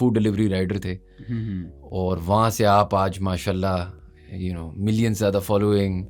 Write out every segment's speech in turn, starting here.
Food delivery rider थे और वहाँ से आप आज माशाल्लाह मिलियन से ज़्यादा फॉलोइंग,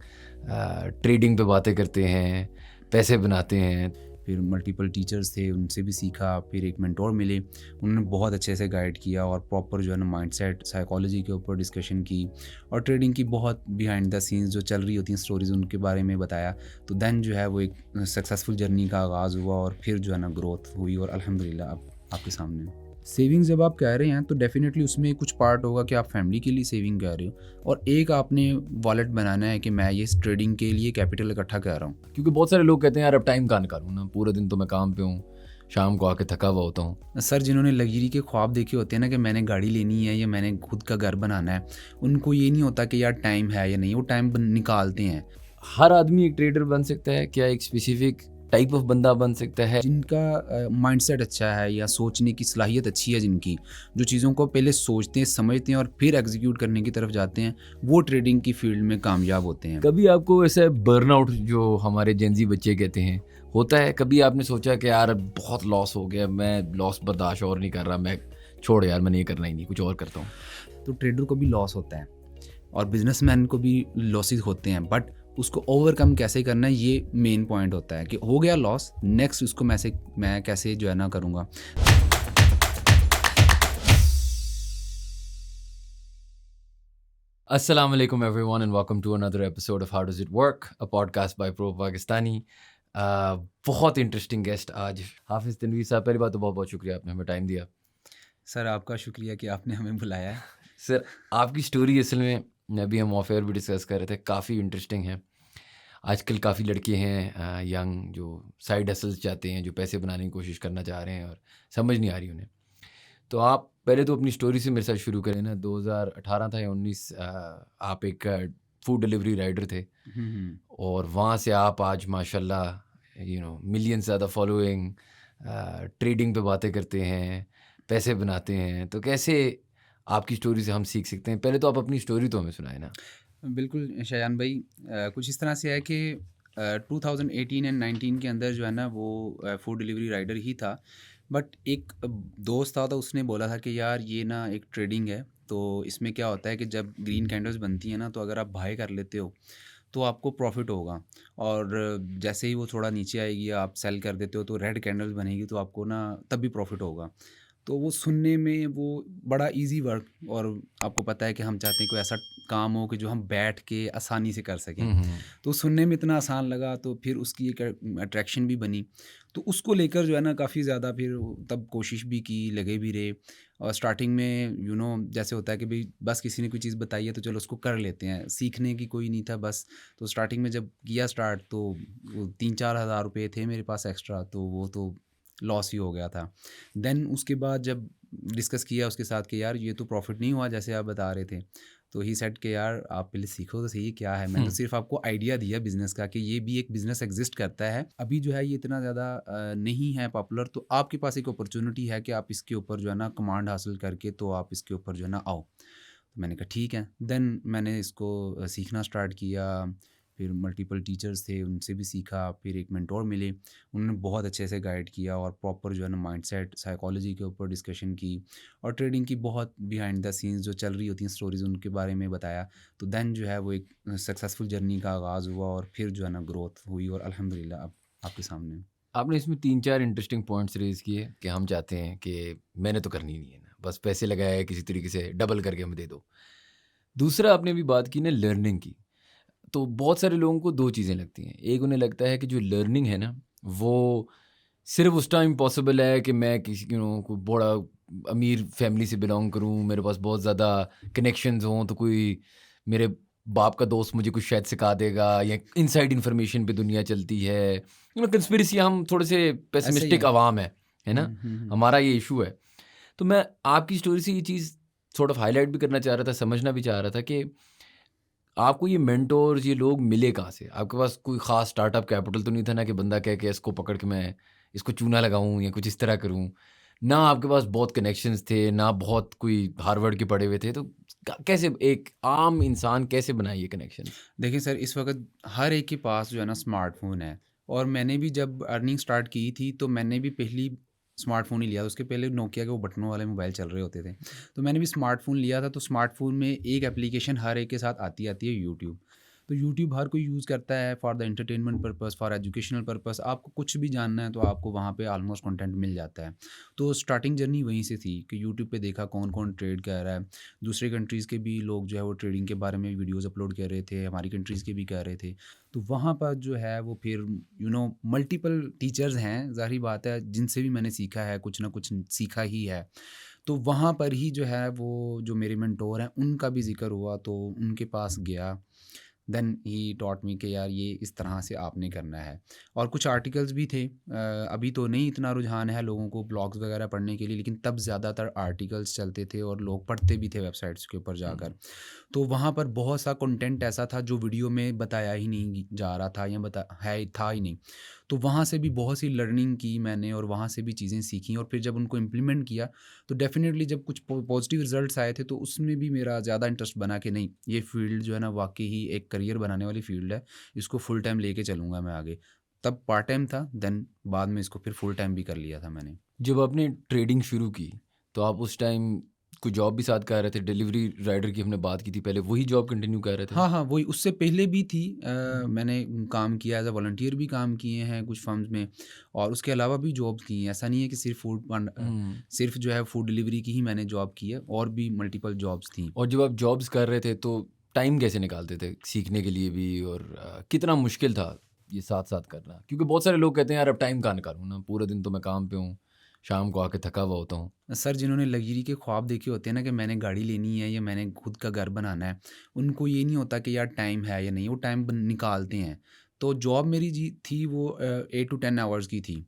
ट्रेडिंग पे बातें करते हैं, पैसे बनाते हैं। फिर मल्टीपल टीचर्स थे, उनसे भी सीखा। फिर एक मेंटोर मिले, उन्होंने बहुत अच्छे से गाइड किया और प्रॉपर जो है ना माइंडसेट, साइकोलॉजी के ऊपर डिस्कशन की और ट्रेडिंग की बहुत बिहाइंड द सीन्स जो चल रही होती हैं स्टोरीज, उनके बारे में बताया। तो देन जो है वो एक सक्सेसफुल जर्नी का आगाज़ हुआ और फिर जो है ना ग्रोथ हुई और अल्हम्दुलिल्लाह अब आपके सामने। सेविंग्स जब आप कह रहे हैं तो डेफिनेटली उसमें कुछ पार्ट होगा कि आप फैमिली के लिए सेविंग कर रहे हो और एक आपने वॉलेट बनाना है कि मैं ये ट्रेडिंग के लिए कैपिटल इकट्ठा कर रहा हूँ। क्योंकि बहुत सारे लोग कहते हैं यार अब टाइम कहाँ निकालूँ ना, पूरे दिन तो मैं काम पे हूँ, शाम को आके थका हुआ होता हूँ। सर, जिन्होंने लग्जरी के ख्वाब देखे होते हैं ना कि मैंने गाड़ी लेनी है या मैंने खुद का घर बनाना है, उनको ये नहीं होता कि यार टाइम है या नहीं, वो टाइम निकालते हैं। हर आदमी एक ट्रेडर बन सकता है क्या? एक स्पेसिफिक टाइप ऑफ बंदा बन सकता है? जिनका माइंडसेट अच्छा है या सोचने की सलाहियत अच्छी है, जिनकी जो चीज़ों को पहले सोचते हैं, समझते हैं और फिर एग्जीक्यूट करने की तरफ जाते हैं, वो ट्रेडिंग की फील्ड में कामयाब होते हैं। कभी आपको ऐसा बर्नआउट जो हमारे जेंजी बच्चे कहते हैं होता है? कभी आपने सोचा कि यार अब बहुत लॉस हो गया, मैं लॉस बर्दाश्त और नहीं कर रहा, मैं छोड़ यार, मैं नहीं करना ही नहीं, कुछ और करता हूँ? तो ट्रेडर को भी लॉस होता है और बिजनेसमैन को भी लॉसेस होते हैं, बट उसको ओवरकम कैसे करना है ये मेन पॉइंट होता है कि हो गया लॉस, नेक्स्ट उसको मैं कैसे जो है ना करूँगा। Assalamu alaikum everyone and welcome to another episode of How Does It Work, a podcast by Pro Pakistani. बहुत इंटरेस्टिंग गेस्ट आज हाफिज़ तनवीर साहब। पहली बात तो बहुत बहुत शुक्रिया, आपने हमें टाइम दिया। सर, आपका शुक्रिया कि आपने हमें बुलाया है। सर, आपकी स्टोरी असल में अभी हम ऑफ एयर भी डिस्कस कर रहे थे, काफ़ी इंटरेस्टिंग है। आजकल काफ़ी लड़के हैं यंग जो साइड हसल्स चाहते हैं, जो पैसे बनाने की कोशिश करना चाह रहे हैं और समझ नहीं आ रही उन्हें। तो आप पहले तो अपनी स्टोरी से मेरे साथ शुरू करें ना। 2018 था या 19, आप एक फूड डिलीवरी राइडर थे और वहाँ से आप आज माशाल्लाह मिलियन से ज़्यादा फॉलोइंग, ट्रेडिंग पे बातें करते हैं, पैसे बनाते हैं। तो कैसे आपकी स्टोरी से हम सीख सकते हैं? पहले तो आप अपनी स्टोरी तो हमें सुनाए ना। बिल्कुल शयान भाई, कुछ इस तरह से है कि 2018 एंड 19 के अंदर जो है ना वो फूड डिलीवरी राइडर ही था। बट एक दोस्त था तो उसने बोला था कि यार ये ना एक ट्रेडिंग है, तो इसमें क्या होता है कि जब ग्रीन कैंडल्स बनती हैं ना, तो अगर आप बाय कर लेते हो तो आपको प्रॉफिट होगा और जैसे ही वो थोड़ा नीचे आएगी आप सेल कर देते हो तो रेड कैंडल्स बनेगी, तो आपको ना तब भी प्रॉफिट होगा। तो वो सुनने में वो बड़ा इजी वर्क, और आपको पता है कि हम चाहते हैं कोई ऐसा काम हो कि जो हम बैठ के आसानी से कर सकें। हम्म। तो सुनने में इतना आसान लगा, तो फिर उसकी एक अट्रैक्शन भी बनी। तो उसको लेकर जो है ना काफ़ी ज़्यादा फिर तब कोशिश भी की, लगे भी रहे। और स्टार्टिंग में जैसे होता है कि भाई बस किसी ने कोई चीज़ बताई है तो चलो उसको कर लेते हैं, सीखने की कोई नहीं था बस। तो स्टार्टिंग में जब किया स्टार्ट तो वो 3-4 हज़ार रुपये थे मेरे पास एक्स्ट्रा, तो वो तो लॉस ही हो गया था। देन उसके बाद जब डिस्कस किया उसके साथ कि यार ये तो प्रॉफिट नहीं हुआ जैसे आप बता रहे थे, तो ही सेड कि यार आप पहले सीखो तो सही क्या है। मैंने तो सिर्फ आपको आइडिया दिया बिज़नेस का कि ये भी एक बिज़नेस एग्जिस्ट करता है। अभी जो है ये इतना ज़्यादा नहीं है पॉपुलर, तो आपके पास एक अपॉर्चुनिटी है कि आप इसके ऊपर जो है ना कमांड हासिल करके तो आप इसके ऊपर जो है ना आओ। तो मैंने कहा ठीक है। देन मैंने इसको सीखना स्टार्ट किया। फिर मल्टीपल टीचर्स थे, उनसे भी सीखा। फिर एक मेंटोर मिले, उन्होंने बहुत अच्छे से गाइड किया और प्रॉपर जो है ना माइंडसेट, साइकोलॉजी के ऊपर डिस्कशन की और ट्रेडिंग की बहुत बिहाइंड द सीन्स जो चल रही होती हैं स्टोरीज, उनके बारे में बताया। तो देन जो है वो एक सक्सेसफुल जर्नी का आगाज़ हुआ और फिर जो है ना ग्रोथ हुई और अल्हम्दुलिल्लाह अब आपके सामने। आपने इसमें 3-4 इंटरेस्टिंग पॉइंट्स रेज़ किए कि हम चाहते हैं कि मैंने तो करनी नहीं है ना, बस पैसे लगाया है किसी तरीके से डबल करके हमें दे दो। दूसरा आपने अभी बात की ना लर्निंग की, तो बहुत सारे लोगों को 2 चीज़ें लगती हैं। एक, उन्हें लगता है कि जो लर्निंग है ना, वो सिर्फ़ उस टाइम पॉसिबल है कि मैं किसी कोई बड़ा अमीर फैमिली से बिलॉन्ग करूँ, मेरे पास बहुत ज़्यादा कनेक्शंस हों, तो कोई मेरे बाप का दोस्त मुझे कुछ शायद सिखा देगा, या इनसाइड इन्फॉर्मेशन पे दुनिया चलती है। कंस्पिरेसी, हम थोड़े से ऐसे ही पेसिमिस्टिक है। अवाम है ना? हमारा ये इश्यू है। तो मैं आपकी स्टोरी से ये चीज़ सॉर्ट ऑफ हाइलाइट भी करना चाह रहा था, समझना भी चाह रहा था कि आपको ये मेंटोर्स, ये लोग मिले कहाँ से? आपके पास कोई ख़ास स्टार्टअप कैपिटल तो नहीं था ना कि बंदा कह के इसको पकड़ के मैं इसको चूना लगाऊँ या कुछ इस तरह करूँ। ना आपके पास बहुत कनेक्शंस थे, ना बहुत कोई हार्वर्ड के पढ़े हुए थे। तो कैसे एक आम इंसान कैसे बनाए ये कनेक्शंस? देखिए सर, इस वक्त हर एक के पास जो है ना स्मार्टफोन है, और मैंने भी जब अर्निंग स्टार्ट की थी तो मैंने भी पहली स्मार्टफ़ोन ही लिया था। उसके पहले नोकिया के वो बटनों वाले मोबाइल चल रहे होते थे। तो मैंने भी स्मार्टफ़ोन लिया था, तो स्मार्टफ़ोन में एक एप्लीकेशन हर एक के साथ आती है यूट्यूब। तो यूट्यूब हर कोई यूज़ करता है for the entertainment purpose, for educational purpose. आपको कुछ भी जानना है तो आपको वहाँ पे ऑलमोस्ट कंटेंट मिल जाता है। तो स्टार्टिंग जर्नी वहीं से थी कि यूट्यूब पे देखा कौन-कौन ट्रेड कर रहा है। दूसरे कंट्रीज़ के भी लोग जो है वो ट्रेडिंग के बारे में वीडियोज़ अपलोड कर रहे थे, हमारी कंट्रीज़ के भी कर रहे थे। तो वहाँ पर जो है वो फिर मल्टीपल टीचर्स हैं, ज़ाहिर-सी बात है जिनसे भी मैंने सीखा है, कुछ ना कुछ सीखा ही है। तो वहाँ पर ही जो है वो जो मेरे मेंटोर हैं उनका भी ज़िक्र हुआ, तो उनके पास गया। देन ही टॉट मी कि यार ये इस तरह से आपने करना है। और कुछ आर्टिकल्स भी थे, अभी तो नहीं इतना रुझान है लोगों को ब्लॉग्स वगैरह पढ़ने के लिए, लेकिन तब ज़्यादातर आर्टिकल्स चलते थे और लोग पढ़ते भी थे वेबसाइट्स के ऊपर हुँ। जाकर। तो वहाँ पर बहुत सा कंटेंट ऐसा था जो वीडियो में बताया ही नहीं जा रहा था, या बता है था ही नहीं। तो वहाँ से भी बहुत सी लर्निंग की मैंने और वहाँ से भी चीज़ें सीखी, और फिर जब उनको इम्प्लीमेंट किया तो डेफ़िनेटली जब कुछ पॉजिटिव रिजल्ट्स आए थे, तो उसमें भी मेरा ज़्यादा इंटरेस्ट बना कि नहीं, ये फ़ील्ड जो है ना वाक़ई ही एक करियर बनाने वाली फ़ील्ड है, इसको फुल टाइम लेके चलूँगा मैं आगे। तब पार्ट टाइम था, देन बाद में इसको फिर फुल टाइम भी कर लिया था मैंने। जब आपने ट्रेडिंग शुरू की, तो आप उस टाइम कोई जॉब भी साथ कर रहे थे? डिलीवरी राइडर की हमने बात की थी पहले, वही जॉब कंटिन्यू कर रहे थे? हाँ, हाँ, वही उससे पहले भी थी। मैंने काम किया एज़ अ वॉलंटियर भी काम किए हैं कुछ फर्म्स में, और उसके अलावा भी जॉब्स की हैं। ऐसा नहीं है कि हुँ। सिर्फ़ जो है फूड डिलीवरी की ही मैंने जॉब की है, और भी मल्टीपल जॉब्स थी। और जब आप जॉब्स कर रहे थे, तो टाइम कैसे निकालते थे सीखने के लिए भी और कितना मुश्किल था ये साथ-साथ करना? क्योंकि बहुत सारे लोग कहते हैं, यार अब टाइम कहाँ निकालूँ ना, पूरा दिन तो मैं काम पे हूँ, शाम को आके थका हुआ होता हूँ। सर, जिन्होंने लग्ज़री के ख्वाब देखे होते हैं ना कि मैंने गाड़ी लेनी है या मैंने खुद का घर बनाना है, उनको ये नहीं होता कि यार टाइम है या नहीं, वो टाइम बन निकालते हैं। तो जॉब मेरी जी थी वो 8 टू 10 आवर्स की थी।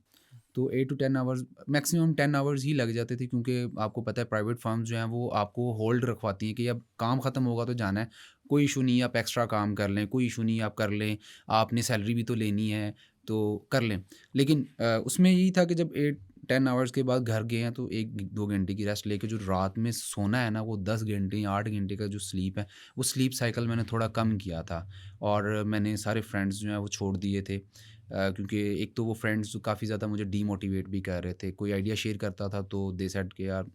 तो 8 टू 10 आवर्स, मैक्सिमम 10 आवर्स ही लग जाते थे, क्योंकि आपको पता है प्राइवेट फर्म्स जो हैं वो आपको होल्ड रखवाती हैं कि अब काम ख़त्म होगा तो जाना है, कोई इशू नहीं है, आप एक्स्ट्रा काम कर लें, कोई इशू नहीं है, आप कर लें, आपने सैलरी भी तो लेनी है, तो कर लें। लेकिन उसमें यही था कि जब 8-10 आवर्स के बाद घर गए हैं तो 1-2 घंटे की रेस्ट लेके जो रात में सोना है ना, वो 10 घंटे या 8 घंटे का जो स्लीप है, वो स्लीप साइकिल मैंने थोड़ा कम किया था, और मैंने सारे फ्रेंड्स जो हैं वो छोड़ दिए थे। क्योंकि एक तो वो फ्रेंड्स जो काफ़ी ज़्यादा मुझे डीमोटिवेट भी कर रहे थे। कोई आइडिया शेयर करता था तो दे सेड कि यार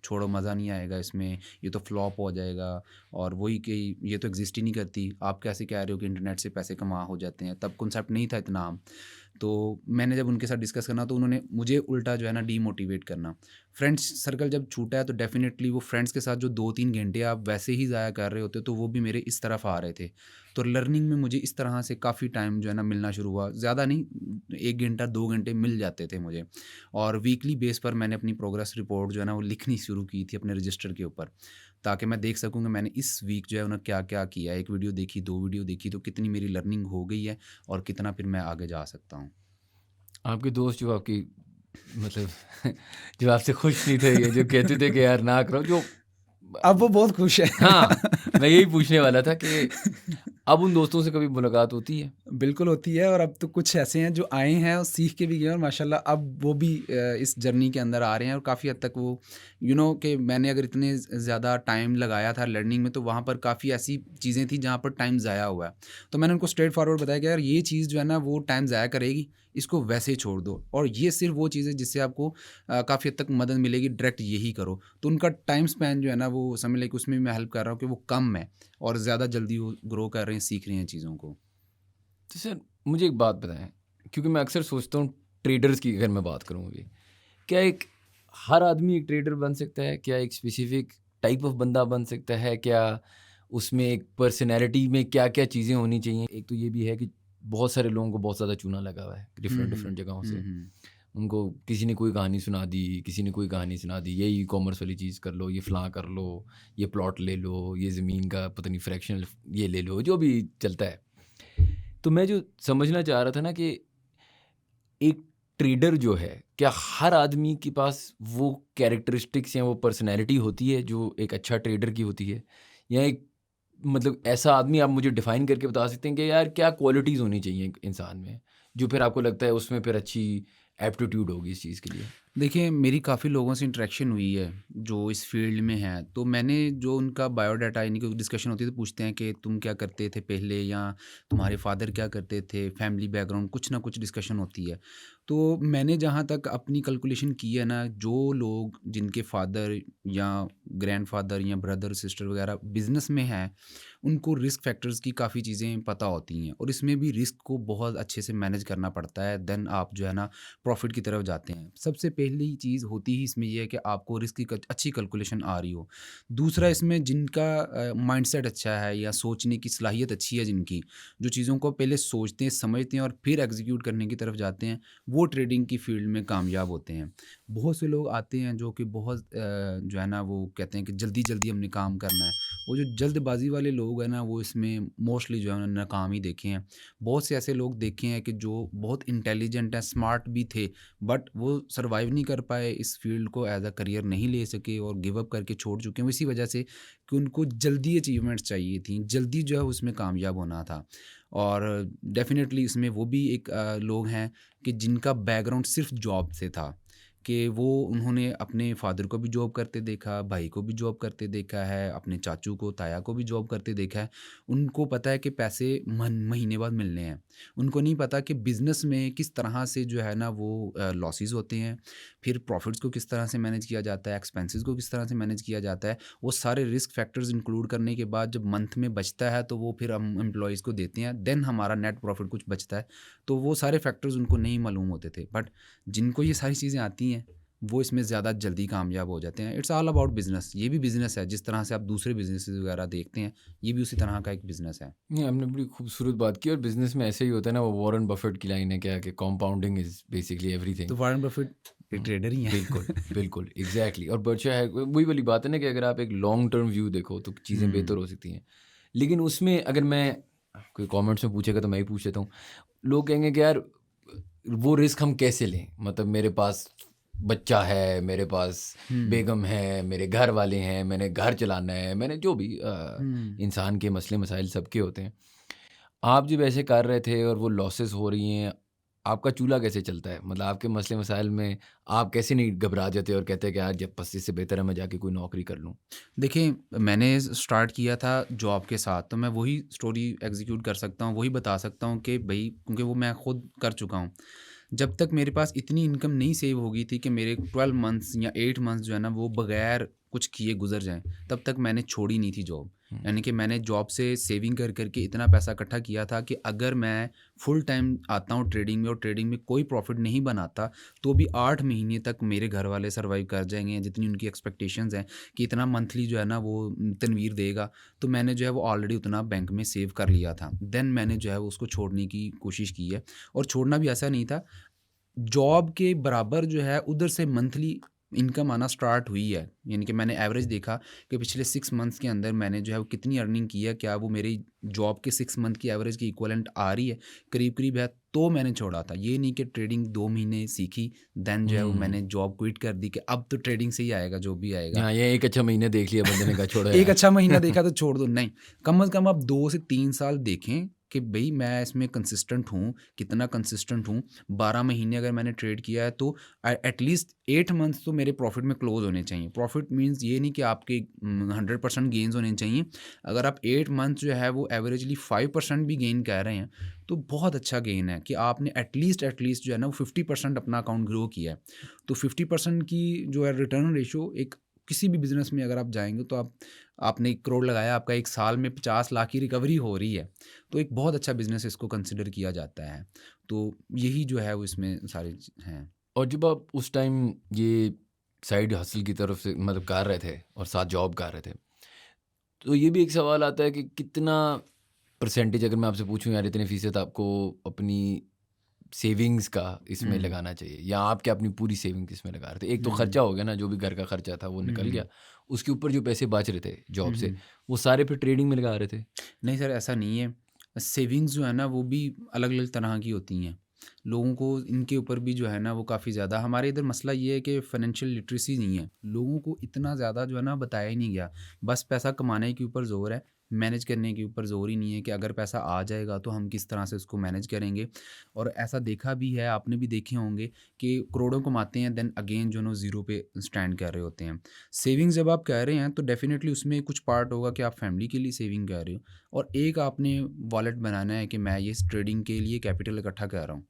छोड़ो, मज़ा नहीं आएगा इसमें, ये तो फ्लॉप हो जाएगा, और वही कि ये तो एग्ज़िस्ट ही नहीं करती। आप कैसे कह रहे हो कि इंटरनेट से पैसे कमा हो जाते हैं? तब कॉन्सेप्ट नहीं था इतना आम। तो मैंने जब उनके साथ डिस्कस करना, तो उन्होंने मुझे उल्टा जो है ना डीमोटिवेट करना। फ्रेंड्स सर्कल जब छूटा है तो डेफ़िनेटली वो फ्रेंड्स के साथ जो 2-3 घंटे आप वैसे ही ज़ाया कर रहे होते हो, तो वो भी मेरे इस तरफ आ रहे थे। तो लर्निंग में मुझे इस तरह से काफ़ी टाइम जो है ना मिलना शुरू हुआ। ज़्यादा नहीं, 1 घंटा 2 घंटे मिल जाते थे मुझे, और वीकली बेस पर मैंने अपनी प्रोग्रेस रिपोर्ट जो है ना वो लिखनी शुरू की थी अपने रजिस्टर के ऊपर, ताकि मैं देख सकूँ कि मैंने इस वीक जो है ना क्या-क्या किया है। 1 वीडियो देखी, 2 वीडियो देखी, तो कितनी मेरी लर्निंग हो गई है और कितना फिर मैं आगे जा सकता हूँ। आपके दोस्त जो आपकी मतलब जो आपसे खुश नहीं थे, ये जो कहते थे कि यार ना करो, जो अब वो बहुत खुश है। हाँ, मैं यही पूछने वाला था कि अब उन दोस्तों से कभी मुलाकात होती है? बिल्कुल होती है, और अब तो कुछ ऐसे हैं जो आए हैं और सीख के भी गए, और माशाल्लाह अब वो भी इस जर्नी के अंदर आ रहे हैं, और काफ़ी हद तक वो कि मैंने अगर इतने ज़्यादा टाइम लगाया था लर्निंग में, तो वहाँ पर काफ़ी ऐसी चीज़ें थी जहाँ पर टाइम ज़ाया हुआ है। तो मैंने उनको स्ट्रेट फॉरवर्ड बताया कि यार ये चीज़ जो है ना वो टाइम ज़ाया करेगी, इसको वैसे ही छोड़ दो, और ये सिर्फ़ वो चीज़ है जिससे आपको काफ़ी हद तक मदद मिलेगी, डायरेक्ट यही करो। तो उनका टाइम स्पैन जो है ना वो समझ लें कि उसमें भी मैं हेल्प कर रहा हूँ कि वो कम है, और ज़्यादा जल्दी वो ग्रो कर रहे हैं, सीख रहे हैं चीज़ों को। तो सर मुझे एक बात बताएँ, क्योंकि मैं अक्सर सोचता हूँ ट्रेडर्स की अगर मैं बात करूँ अभी, क्या एक हर आदमी एक ट्रेडर बन सकता है? क्या एक स्पेसिफिक टाइप ऑफ बंदा बन सकता है? क्या उसमें एक पर्सनैलिटी में क्या-क्या चीज़ें होनी चाहिए? एक तो ये भी है कि बहुत सारे लोगों को बहुत ज़्यादा चूना लगा हुआ है हुँ, डिफरेंट-डिफरेंट हुँ। जगहों हुँ, से। हुँ। उनको किसी ने कोई कहानी सुना दी, किसी ने कोई कहानी सुना दी, ये ई-कॉमर्स वाली चीज़ कर लो, ये फ़लाँ कर लो, ये प्लॉट ले लो, ये ज़मीन का पता नहीं फ्रैक्शनल ये ले लो, जो भी चलता है। तो मैं जो समझना चाह रहा था ना कि एक ट्रेडर जो है, क्या हर आदमी के पास वो कैरेक्टरिस्टिक्स या वो पर्सनैलिटी होती है जो एक अच्छा ट्रेडर की होती है? या एक मतलब ऐसा आदमी आप मुझे डिफ़ाइन करके बता सकते हैं कि यार क्या क्वालिटीज़ होनी चाहिए एक इंसान में, जो फिर आपको लगता है उसमें फिर अच्छी एप्टीट्यूड होगी इस चीज़ के लिए? देखिए, मेरी काफ़ी लोगों से इंटरेक्शन हुई है, जो इस फ़ील्ड में हैं। तो मैंने जो उनका बायोडाटा यानी कि डिस्कशन होती है तो पूछते हैं कि तुम क्या करते थे पहले, या तुम्हारे फ़ादर क्या करते थे, फैमिली बैकग्राउंड, कुछ ना कुछ डिस्कशन होती है। तो मैंने जहाँ तक अपनी कैलकुलेशन की है ना, जो लोग जिनके फ़ादर या ग्रैंडफ़ादर या ब्रदर, सिस्टर वग़ैरह बिज़नेस में हैं, उनको रिस्क फैक्टर्स की काफ़ी चीज़ें पता होती हैं, और इसमें भी रिस्क को बहुत अच्छे से मैनेज करना पड़ता है। देन आप जो है ना प्रॉफिट की तरफ जाते हैं। सबसे पहली चीज़ होती ही इसमें ये है कि आपको रिस्क की अच्छी कैलकुलेशन आ रही हो। दूसरा, इसमें जिनका माइंडसेट अच्छा है या सोचने की सलाहियत अच्छी है जिनकी, जो चीज़ों को पहले सोचते हैं, समझते हैं और फिर एग्जीक्यूट करने की तरफ जाते हैं, वो ट्रेडिंग की फील्ड में कामयाब होते हैं। बहुत से लोग आते हैं जो कि बहुत जो है ना वो कहते हैं कि जल्दी जल्दी हमने काम करना है। वो जो जल्दबाजी वाले लोग हैं ना, वो इसमें मोस्टली जो है उन्होंने नाकाम ही देखे हैं। बहुत से ऐसे लोग देखे हैं कि जो बहुत इंटेलिजेंट हैं, स्मार्ट भी थे, बट वो सर्वाइव नहीं कर पाए, इस फील्ड को एज अ करियर नहीं ले सके और गिव अप करके छोड़ चुके हैं, इसी वजह से कि उनको जल्दी अचीवमेंट्स चाहिए थी, जल्दी जो है उसमें कामयाब होना था। और डेफिनेटली इसमें वो भी एक लोग हैं कि जिनका बैकग्राउंड सिर्फ जॉब से था, कि वो उन्होंने अपने फादर को भी जॉब करते देखा, भाई को भी जॉब करते देखा है, अपने चाचू को, ताया को भी जॉब करते देखा है। उनको पता है कि पैसे महीने बाद मिलने हैं। उनको नहीं पता कि बिज़नेस में किस तरह से जो है ना वो लॉसेस होते हैं, फिर प्रॉफिट्स को किस तरह से मैनेज किया जाता है, एक्सपेंसेस को किस तरह से मैनेज किया जाता है। वो सारे रिस्क फैक्टर्स इंक्लूड करने के बाद जब मंथ में बचता है तो वो फिर हम एम्प्लॉइज़ को देते हैं, देन हमारा नेट प्रॉफिट कुछ बचता है। तो वो सारे फैक्टर्स उनको नहीं मालूम होते थे, बट जिनको ये सारी चीज़ें आती हैं, वो इसमें ज़्यादा जल्दी कामयाब हो जाते हैं। It's all about business. ये भी बिज़नेस है, जिस तरह से आप दूसरे बिज़नेसेस वगैरह देखते हैं, ये भी उसी तरह का एक बिज़नेस है। नहीं, आपने बड़ी खूबसूरत बात की और बिज़नेस में ऐसे ही होता है ना, वो वॉरेन बफेट की लाइन है क्या कि कंपाउंडिंग इज़ बेसिकली तो एवरीथिंग। वॉरेन बफेट एक हुँ, ट्रेडर ही बिल्कुल, हैं। बिल्कुल, एग्ज़ैक्टली और बचा है वही वाली बात है ना कि अगर आप एक लॉन्ग टर्म व्यू देखो तो चीज़ें बेहतर हुँ, हो सकती हैं। लेकिन उसमें अगर मैं कोई कमेंट्स में पूछेगा तो मैं ही पूछ लेता हूँ। लोग कहेंगे कि यार वो रिस्क हम कैसे लें? मतलब मेरे पास बच्चा है, मेरे पास हुँ, बेगम है, मेरे घर वाले हैं, मैंने घर चलाना है, मैंने जो भी हुँ। इंसान के मसले-मसाइल सबके होते हैं। आप जब ऐसे कर रहे थे और वो लॉसेस हो रही हैं, आपका चूल्हा कैसे चलता है? मतलब आपके मसले-मसाइल में आप कैसे नहीं घबरा जाते और कहते हैं कि यार जब बस इससे बेहतर है मैं जाके कोई नौकरी कर लूँ? देखिए, मैंने स्टार्ट किया था जॉब के साथ, तो मैं वही स्टोरी एग्ज़ीक्यूट कर सकता हूँ, वही बता सकता हूँ कि भई, क्योंकि वो मैं खुद कर चुका हूँ। जब तक मेरे पास इतनी इनकम नहीं सेव होगी थी कि मेरे 12 मंथ्स या 8 मंथ्स जो है ना वो बगैर कुछ किए गुज़र जाएँ, तब तक मैंने छोड़ी नहीं थी जॉब। हुँ, यानी कि मैंने जॉब से सेविंग कर के इतना पैसा इकट्ठा किया था कि अगर मैं फुल टाइम आता हूँ ट्रेडिंग में और ट्रेडिंग में कोई प्रॉफ़िट नहीं बनाता, तो भी 8 महीने तक मेरे घर वाले सर्वाइव कर जाएँगे, जितनी उनकी एक्सपेक्टेशंस हैं कि इतना मंथली जो है ना वो तनवीर देगा। तो मैंने जो है वो ऑलरेडी उतना बैंक में सेव कर लिया था। देन मैंने जो है वो उसको छोड़ने की कोशिश की है, और छोड़ना भी ऐसा नहीं था, जॉब के बराबर जो है उधर से मंथली इनकम आना स्टार्ट हुई है। यानी कि मैंने एवरेज देखा कि पिछले 6 मंथ्स के अंदर मैंने जो है वो कितनी अर्निंग की है, क्या वो मेरी जॉब के 6 मंथ की एवरेज के इक्विवेलेंट आ रही है, करीब-करीब है, तो मैंने छोड़ा था। ये नहीं कि ट्रेडिंग 2 महीने सीखी, देन जो है वो हुँ। मैंने जॉब क्विट कर दी कि अब तो ट्रेडिंग से ही आएगा जो भी आएगा। हाँ, ये एक अच्छा महीने देख लिया बंदे ने कहा छोड़ो एक यार। अच्छा महीना देखा तो छोड़ दो, नहीं। कम से कम आप 2 से 3 साल देखें कि भई मैं इसमें कंसिस्टेंट हूँ, कितना कंसिस्टेंट हूँ। 12 महीने अगर मैंने ट्रेड किया है तो एटलीस्ट 8 मंथ्स तो मेरे प्रॉफ़िट में क्लोज़ होने चाहिए। प्रॉफ़िट मीन्स ये नहीं कि आपके 100% गेन्स होने चाहिए। अगर आप 8 मंथ जो है वो एवरेजली 5% भी गेन कर रहे हैं, तो बहुत अच्छा गेन है कि आपने एटलीस्ट जो है ना वो 50% अपना अकाउंट ग्रो किया है। तो 50% की जो है रिटर्न रेशियो, एक किसी भी बिज़नेस में अगर आप जाएँगे तो आपने 1 करोड़ लगाया, आपका 1 साल में 50 लाख की रिकवरी हो रही है। तो एक बहुत अच्छा बिज़नेस इसको कंसिडर किया जाता है। तो यही जो है वो इसमें सारी हैं। और जब आप उस टाइम ये साइड हसल की तरफ से मतलब कर रहे थे और साथ जॉब कर रहे थे, तो ये भी एक सवाल आता है कि कितना परसेंटेज अगर मैं आपसे पूछूँ यार इतने फ़ीसद आपको अपनी सेविंग्स का इसमें हुँ, लगाना चाहिए या आप क्या अपनी पूरी सेविंग्स इसमें लगा रहे थे? एक तो हुँ, खर्चा हो गया ना, जो भी घर का खर्चा था वो हुँ, निकल हुँ, गया। उसके ऊपर जो पैसे बच रहे थे जॉब हुँ, से, हुँ। वो सारे फिर ट्रेडिंग में लगा रहे थे? नहीं सर, ऐसा नहीं है। सेविंग्स जो है ना वो भी अलग-अलग तरह की होती हैं। लोगों को इनके ऊपर भी जो है ना वो काफ़ी ज़्यादा, हमारे इधर मसला ये है कि फाइनेंशियल लिटरेसी नहीं है, लोगों को इतना ज़्यादा जो है ना बताया ही नहीं गया, बस पैसा कमाने के ऊपर ज़ोर है, मैनेज करने के ऊपर ज़ोर ही नहीं है कि अगर पैसा आ जाएगा तो हम किस तरह से उसको मैनेज करेंगे। और ऐसा देखा भी है, आपने भी देखे होंगे कि करोड़ों कमाते हैं, देन अगेन जो है ज़ीरो पे स्टैंड कर रहे होते हैं। सेविंग्स जब आप कर रहे हैं तो डेफ़िनेटली उसमें कुछ पार्ट होगा कि आप फैमिली के लिए सेविंग कर रहे हो, और एक आपने वॉलेट बनाना है कि मैं ये इस ट्रेडिंग के लिए कैपिटल इकट्ठा कर रहा हूँ।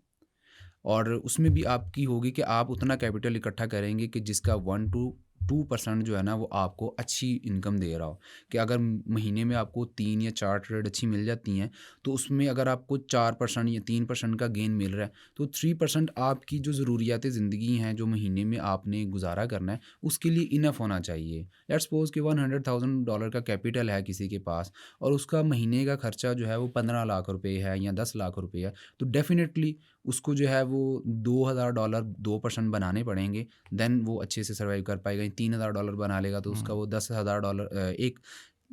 और उसमें भी आपकी होगी कि आप उतना कैपिटल इकट्ठा करेंगे कि जिसका 1 टू 2% जो है ना वो आपको अच्छी इनकम दे रहा हो। कि अगर महीने में आपको 3 या 4 ट्रेड अच्छी मिल जाती हैं, तो उसमें अगर आपको 4% या 3% का गेन मिल रहा है, तो 3% आपकी जो ज़रूरियात ज़िंदगी हैं, जो महीने में आपने गुज़ारा करना है, उसके लिए इनफ़ होना चाहिए। लेट्स सपोज़ कि $100,000 का कैपिटल है किसी के पास, और उसका महीने का खर्चा जो है वो 15 लाख रुपए है या 10 लाख रुपए है, तो डेफ़िनेटली उसको जो है वो $2,000 2% बनाने पड़ेंगे, देन वो अच्छे से सर्वाइव कर पाएगा। $3,000 बना लेगा तो उसका हुँ। वो $10,000 एक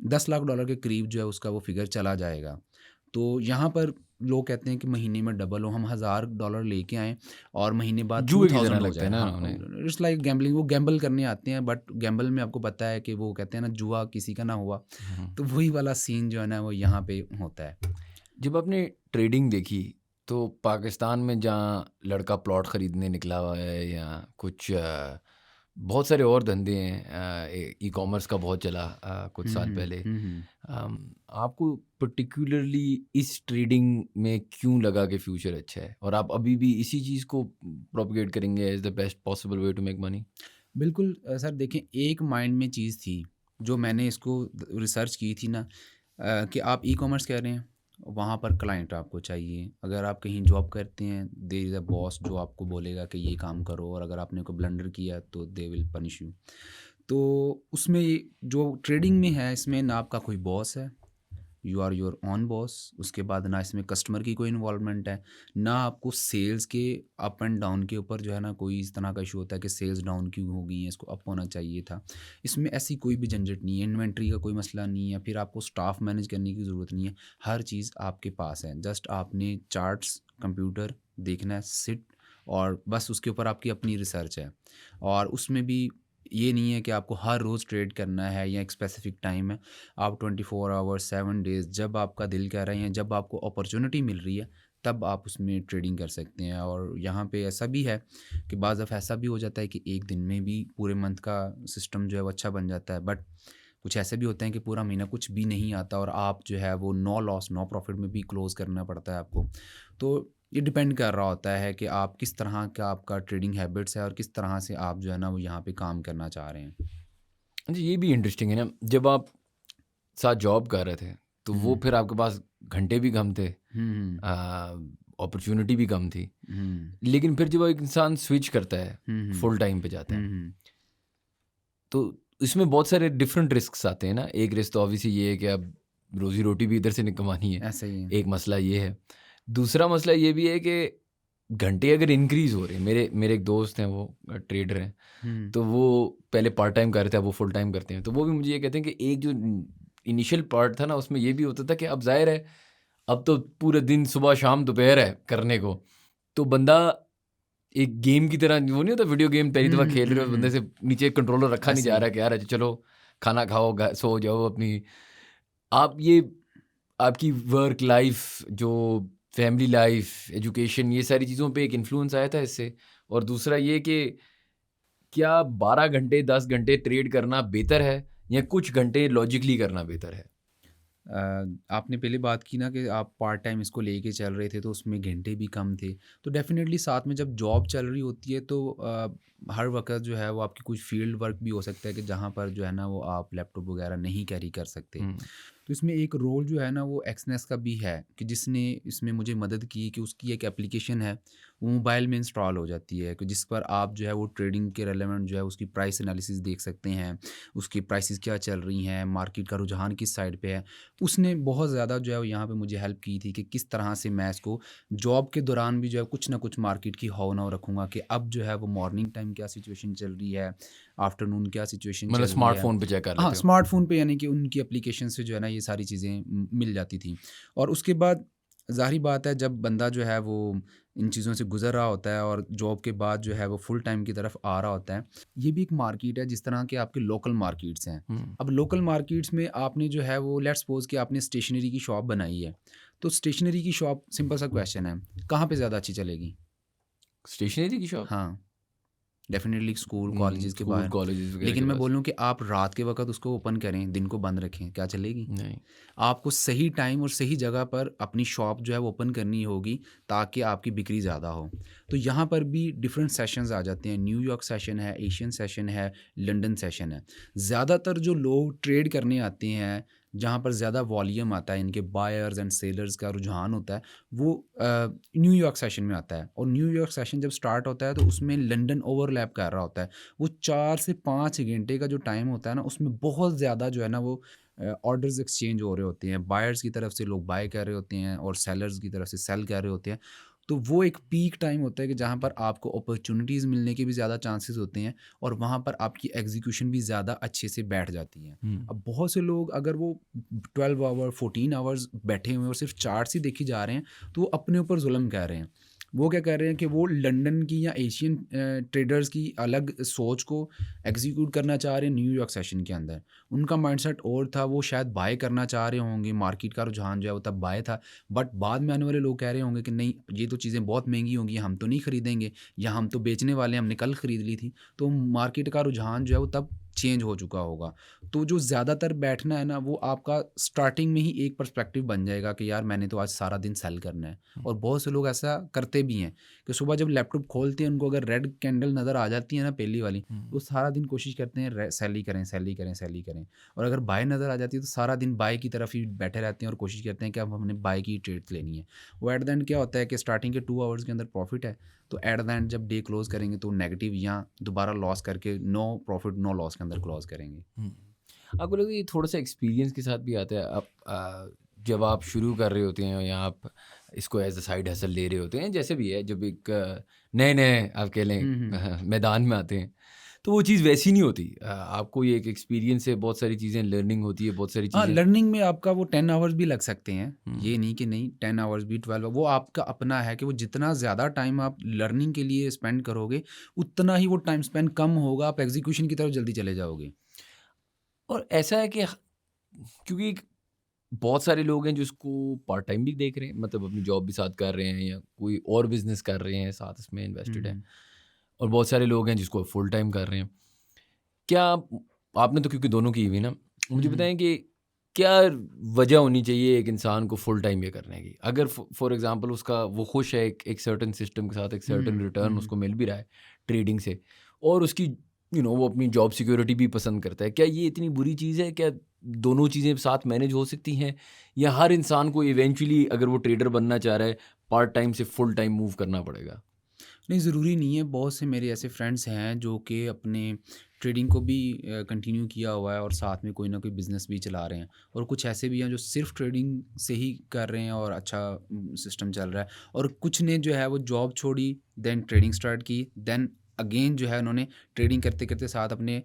$10 लाख के करीब जो है उसका वो फिगर चला जाएगा। तो यहाँ पर लोग कहते हैं कि महीने में डबल हो, हम $1,000 लेके आएँ और महीने बाद जुए की तरह 2000 हो लगता जाए। है ना हाँ, उन्हें। इट्स लाइक गैम्बलिंग, वो गैम्बल करने आते हैं, बट गैम्बल में आपको पता है कि वो कहते हैं ना, जुआ किसी का ना हुआ, हुँ। तो वही वाला सीन जो है ना वो यहाँ पे होता है। जब आपने ट्रेडिंग देखी तो पाकिस्तान में जहाँ लड़का प्लॉट ख़रीदने निकला हुआ है या कुछ बहुत सारे और धंधे हैं, ई कॉमर्स का बहुत चला कुछ हुँ, साल हुँ। पहले। हुँ, हुँ। आपको पर्टिकुलरली इस ट्रेडिंग में क्यों लगा कि फ्यूचर अच्छा है और आप अभी भी इसी चीज़ को प्रोपगेट करेंगे as the best possible way to make money? बिल्कुल सर देखें, एक माइंड में चीज़ थी, जो मैंने इसको रिसर्च की थी ना, कि आप ई-कॉमर्स कर रहे हैं, वहाँ पर क्लाइंट आपको चाहिए। अगर आप कहीं जॉब करते हैं, देयर इज़ अ बॉस जो आपको बोलेगा कि ये काम करो, और अगर आपने कोई ब्लंडर किया तो दे विल पनिश यू। तो उसमें जो ट्रेडिंग में है, इसमें ना आपका कोई बॉस है, you are your own boss. उसके बाद ना इसमें कस्टमर की कोई इन्वॉल्वमेंट है, ना आपको सेल्स के अप एंड डाउन के ऊपर जो है ना कोई इस तरह का इशू होता है कि सेल्स डाउन क्यों हो गई हैं, इसको अप होना चाहिए था। इसमें ऐसी कोई भी झंझट नहीं है, इन्वेंट्री का कोई मसला नहीं है, फिर आपको स्टाफ मैनेज करने की ज़रूरत नहीं है, हर चीज़ आपके पास है। जस्ट आपने चार्ट्स, कंप्यूटर देखना है, सिट, और बस उसके ऊपर आपकी अपनी रिसर्च है। और उसमें भी ये नहीं है कि आपको हर रोज़ ट्रेड करना है या एक स्पेसिफिक टाइम है। आप 24 आवर्स 7 डेज़ जब आपका दिल कर रहा है या जब आपको अपॉर्चुनिटी मिल रही है, तब आप उसमें ट्रेडिंग कर सकते हैं। और यहाँ पे ऐसा भी है कि बाज़ दफ़ा ऐसा भी हो जाता है कि एक दिन में भी पूरे मंथ का सिस्टम जो है वो अच्छा बन जाता है, बट कुछ ऐसे भी होते हैं कि पूरा महीना कुछ भी नहीं आता और आप जो है वो नो लॉस नो प्रॉफिट में भी क्लोज़ करना पड़ता है आपको। तो ये डिपेंड कर रहा होता है कि आप किस तरह का आपका ट्रेडिंग हैबिट्स है और किस तरह से आप जो है ना वो यहाँ पे काम करना चाह रहे हैं। जी, ये भी इंटरेस्टिंग है ना, जब आप साथ जॉब कर रहे थे तो हुँ, वो हुँ। फिर आपके पास घंटे भी कम थे, हुँ, हुँ। अपॉर्चुनिटी भी कम थी। हुँ। लेकिन फिर जब एक इंसान स्विच करता है, हुँ, हुँ। फुल टाइम पे जाता है, हुँ, हुँ। तो इसमें बहुत सारे डिफरेंट रिस्क्स आते हैं ना। एक रिस्क तो ऑब्वियसली ये है कि अब रोज़ी-रोटी भी इधर से कमानी है, ऐसा ही है। एक मसला ये है। दूसरा मसला ये भी है कि घंटे अगर इंक्रीज़ हो रहे हैं, मेरे मेरे एक दोस्त हैं, वो ट्रेडर हैं, हुँ। तो वो पहले पार्ट टाइम कर रहे थे, अब वो फुल टाइम करते हैं। तो वो भी मुझे ये कहते हैं कि एक जो इनिशियल पार्ट था ना, उसमें ये भी होता था कि अब ज़ाहिर है, अब तो पूरे दिन सुबह, शाम, दोपहर है करने को। तो बंदा एक गेम की तरह, वो नहीं होता वीडियो गेम, पहली हुँ, दफ़ा हुँ, खेल रहे हुँ, हो, बंदे हुँ। से नीचे कंट्रोलर रखा नहीं ऐसे जा ही। रहा है कि यार अच्छा चलो खाना खाओ, सो जाओ अपनी। आप ये आपकी वर्क लाइफ, जो फैमिली लाइफ, एजुकेशन, ये सारी चीज़ों पे एक इन्फ्लुएंस आया था इससे? और दूसरा ये कि क्या 12 घंटे 10 घंटे ट्रेड करना बेहतर है या कुछ घंटे लॉजिकली करना बेहतर है? आपने पहले बात की ना कि आप पार्ट टाइम इसको लेके चल रहे थे तो उसमें घंटे भी कम थे। तो डेफ़िनेटली साथ में जब जॉब चल रही होती है तो हर वक़्त जो है वो आपकी कुछ फ़ील्ड वर्क भी हो सकता है कि जहाँ पर जो है ना वो आप लैपटॉप वग़ैरह नहीं कैरी कर सकते। हुँ, तो इसमें एक रोल जो है ना वो एक्सनेस का भी है कि जिसने इसमें मुझे मदद की कि उसकी एक एप्लीकेशन है, वो मोबाइल में इंस्टॉल हो जाती है कि जिस पर आप जो है वो ट्रेडिंग के रेलेवेंट जो है उसकी प्राइस एनालिसिस देख सकते हैं, उसकी प्राइसेस क्या चल रही हैं, मार्केट का रुझान किस साइड पे है। उसने बहुत ज़्यादा जो है वो यहाँ पे मुझे हेल्प की थी कि किस तरह से मैं इसको जॉब के दौरान भी जो है कुछ ना कुछ मार्केट की हौ-नौ रखूँगा कि अब जो है वो मॉर्निंग टाइम क्या सिचुएशन चल रही है, आफ्टरनून क्या सिचुएशन मतलब चल रही है। स्मार्टफ़ोन पे चेक कर हाँ, लेते हो। स्मार्टफ़ोन पे यानी कि उनकी एप्लीकेशन से जो है ना ये सारी चीज़ें मिल जाती थी। और उसके बाद ज़ाहिर बात है जब बंदा जो है वो इन चीज़ों से गुज़र रहा होता है और जॉब के बाद जो है वो फुल टाइम की तरफ आ रहा होता है, ये भी एक मार्केट है जिस तरह के आपके लोकल मार्केट्स हैं। हुँ। अब लोकल मार्केट्स में आपने जो है वो लेट्स सपोज़ कि आपने स्टेशनरी की शॉप बनाई है, तो स्टेशनरी की शॉप सिंपल सा क्वेश्चन है, कहाँ पे ज़्यादा अच्छी चलेगी? स्टेशनरी की शॉप? हाँ। डेफ़िनेटली स्कूल, कॉलेजेस के स्कूल, बाहर। कॉलेजेस वगैरह के लेकिन मैं पास। बोलूँ कि आप रात के वक़्त उसको ओपन करें, दिन को बंद रखें, क्या चलेगी? नहीं। आपको सही टाइम और सही जगह पर अपनी शॉप जो है वो ओपन करनी होगी ताकि आपकी बिक्री ज़्यादा हो। तो यहाँ पर भी डिफरेंट सेशंस आ जाते हैं। न्यूयॉर्क सेशन है, एशियन सेशन है, लंदन सेशन है। ज़्यादातर जो लोग ट्रेड करने आते हैं, जहाँ पर ज़्यादा वॉल्यूम आता है, इनके बायर्स एंड सेलर्स का रुझान होता है, वो न्यूयॉर्क सेशन में आता है। और न्यूयॉर्क सेशन जब स्टार्ट होता है तो उसमें लंदन ओवरलैप कर रहा होता है। वो 4 से 5 घंटे का जो टाइम होता है ना, उसमें बहुत ज़्यादा जो है ना वो ऑर्डर्स एक्सचेंज हो रहे होते हैं। बायर्स की तरफ से लोग बाय कर रहे होते हैं और सेलर्स की तरफ से सेल कर रहे होते हैं। तो वो एक पीक टाइम होता है कि जहाँ पर आपको अपॉर्च्युनिटीज़ मिलने के भी ज़्यादा चांसेस होते हैं और वहाँ पर आपकी एग्जीक्यूशन भी ज़्यादा अच्छे से बैठ जाती है। हुँ। अब बहुत से लोग अगर वो 12 आवर 14 आवर्स बैठे हुए हैं और सिर्फ चार्ट्स ही देखी जा रहे हैं, तो वो अपने ऊपर जुल्म कर रहे हैं। वो क्या कर रहे हैं कि वो लंदन की या एशियन ट्रेडर्स की अलग सोच को एग्जीक्यूट करना चाह रहे हैं न्यूयॉर्क सेशन के अंदर। उनका माइंडसेट और था, वो शायद बाय करना चाह रहे होंगे, मार्केट का रुझान जो है वो तब बाय था। बट बाद में आने वाले लोग कह रहे होंगे कि नहीं, ये तो चीज़ें बहुत महँगी होंगी, हम तो नहीं खरीदेंगे, या हम तो बेचने वाले हैं, हमने कल खरीद ली थी। तो मार्केट का रुझान जो है वो तब चेंज हो चुका होगा। तो जो ज़्यादातर बैठना है ना, वो आपका स्टार्टिंग में ही एक पर्सपेक्टिव बन जाएगा कि यार मैंने तो आज सारा दिन सेल करना है। हुँ। और बहुत से लोग ऐसा करते भी हैं कि सुबह जब लैपटॉप खोलते हैं, उनको अगर रेड कैंडल नज़र आ जाती है ना पहली वाली, हुँ। तो सारा दिन कोशिश करते हैं सेल ही करें, सेल ही करें, सेल ही करें। और अगर बाय नज़र आ जाती है तो सारा दिन बाय की तरफ ही बैठे रहते हैं और कोशिश करते हैं कि अब हमने बाय की ट्रेड्स लेनी है। वो एट द एंड क्या होता है कि स्टार्टिंग के 2 आवर्स के अंदर प्रॉफिट है, तो एट द एंड जब डे क्लोज़ करेंगे तो नेगेटिव या दोबारा लॉस करके नो प्रॉफिट नो लॉस के अंदर क्लोज़ करेंगे। हुँ। आपको लगता है ये थोड़ा-सा एक्सपीरियंस के साथ भी आता है? आप जब आप शुरू कर रहे होते हैं या आप इसको एज़ अ साइड हसल ले रहे होते हैं, जैसे भी है, जब एक नए-नए आप कह लें हुँ, हुँ। मैदान में आते हैं, तो वो चीज़ वैसी नहीं होती। आपको ये एक एक्सपीरियंस से बहुत सारी चीज़ें लर्निंग होती है, बहुत सारी हाँ, चीज़ें। लर्निंग में आपका वो 10 आवर्स भी लग सकते हैं। हुँ। ये नहीं कि नहीं, 10 आवर्स भी 12, वो आपका अपना है कि वो जितना ज़्यादा टाइम आप लर्निंग के लिए स्पेंड करोगे, उतना ही वो टाइम स्पेंड कम होगा, आप एग्ज़ीक्यूशन की तरफ जल्दी चले जाओगे। और ऐसा है कि क्योंकि बहुत सारे लोग हैं जो इसको पार्ट टाइम भी देख रहे हैं, मतलब अपनी जॉब भी साथ कर रहे हैं या कोई और बिज़नेस कर रहे हैं, साथ इसमें हुँ, इन्वेस्टेड है। हुँ। और बहुत सारे लोग हैं जिसको फुल टाइम कर रहे हैं। क्या आपने तो क्योंकि दोनों की हुई ना, हुँ, मुझे हुँ। बताएँ कि क्या वजह होनी चाहिए एक इंसान को फुल टाइम ये करने की? अगर फॉर एग्ज़ाम्पल उसका वो खुश है एक सर्टेन सिस्टम के साथ, एक हुँ, सर्टेन हुँ, रिटर्न हुँ। उसको मिल भी रहा है ट्रेडिंग से और उसकी वो अपनी जॉब सिक्योरिटी भी पसंद करता है। क्या ये इतनी बुरी चीज़ है? क्या दोनों चीज़ें साथ मैनेज हो सकती हैं? या हर इंसान को इवेंचुअली अगर वो ट्रेडर बनना चाह रहा है, पार्ट टाइम से फुल टाइम मूव करना पड़ेगा? नहीं, ज़रूरी नहीं है। बहुत से मेरे ऐसे फ्रेंड्स हैं जो कि अपने ट्रेडिंग को भी कंटिन्यू किया हुआ है और साथ में कोई ना कोई बिज़नेस भी चला रहे हैं। और कुछ ऐसे भी हैं जो सिर्फ़ ट्रेडिंग से ही कर रहे हैं और अच्छा सिस्टम चल रहा है। और कुछ ने जो है वो जॉब छोड़ी, देन ट्रेडिंग स्टार्ट की, देन अगेन जो है उन्होंने ट्रेडिंग करते-करते साथ अपने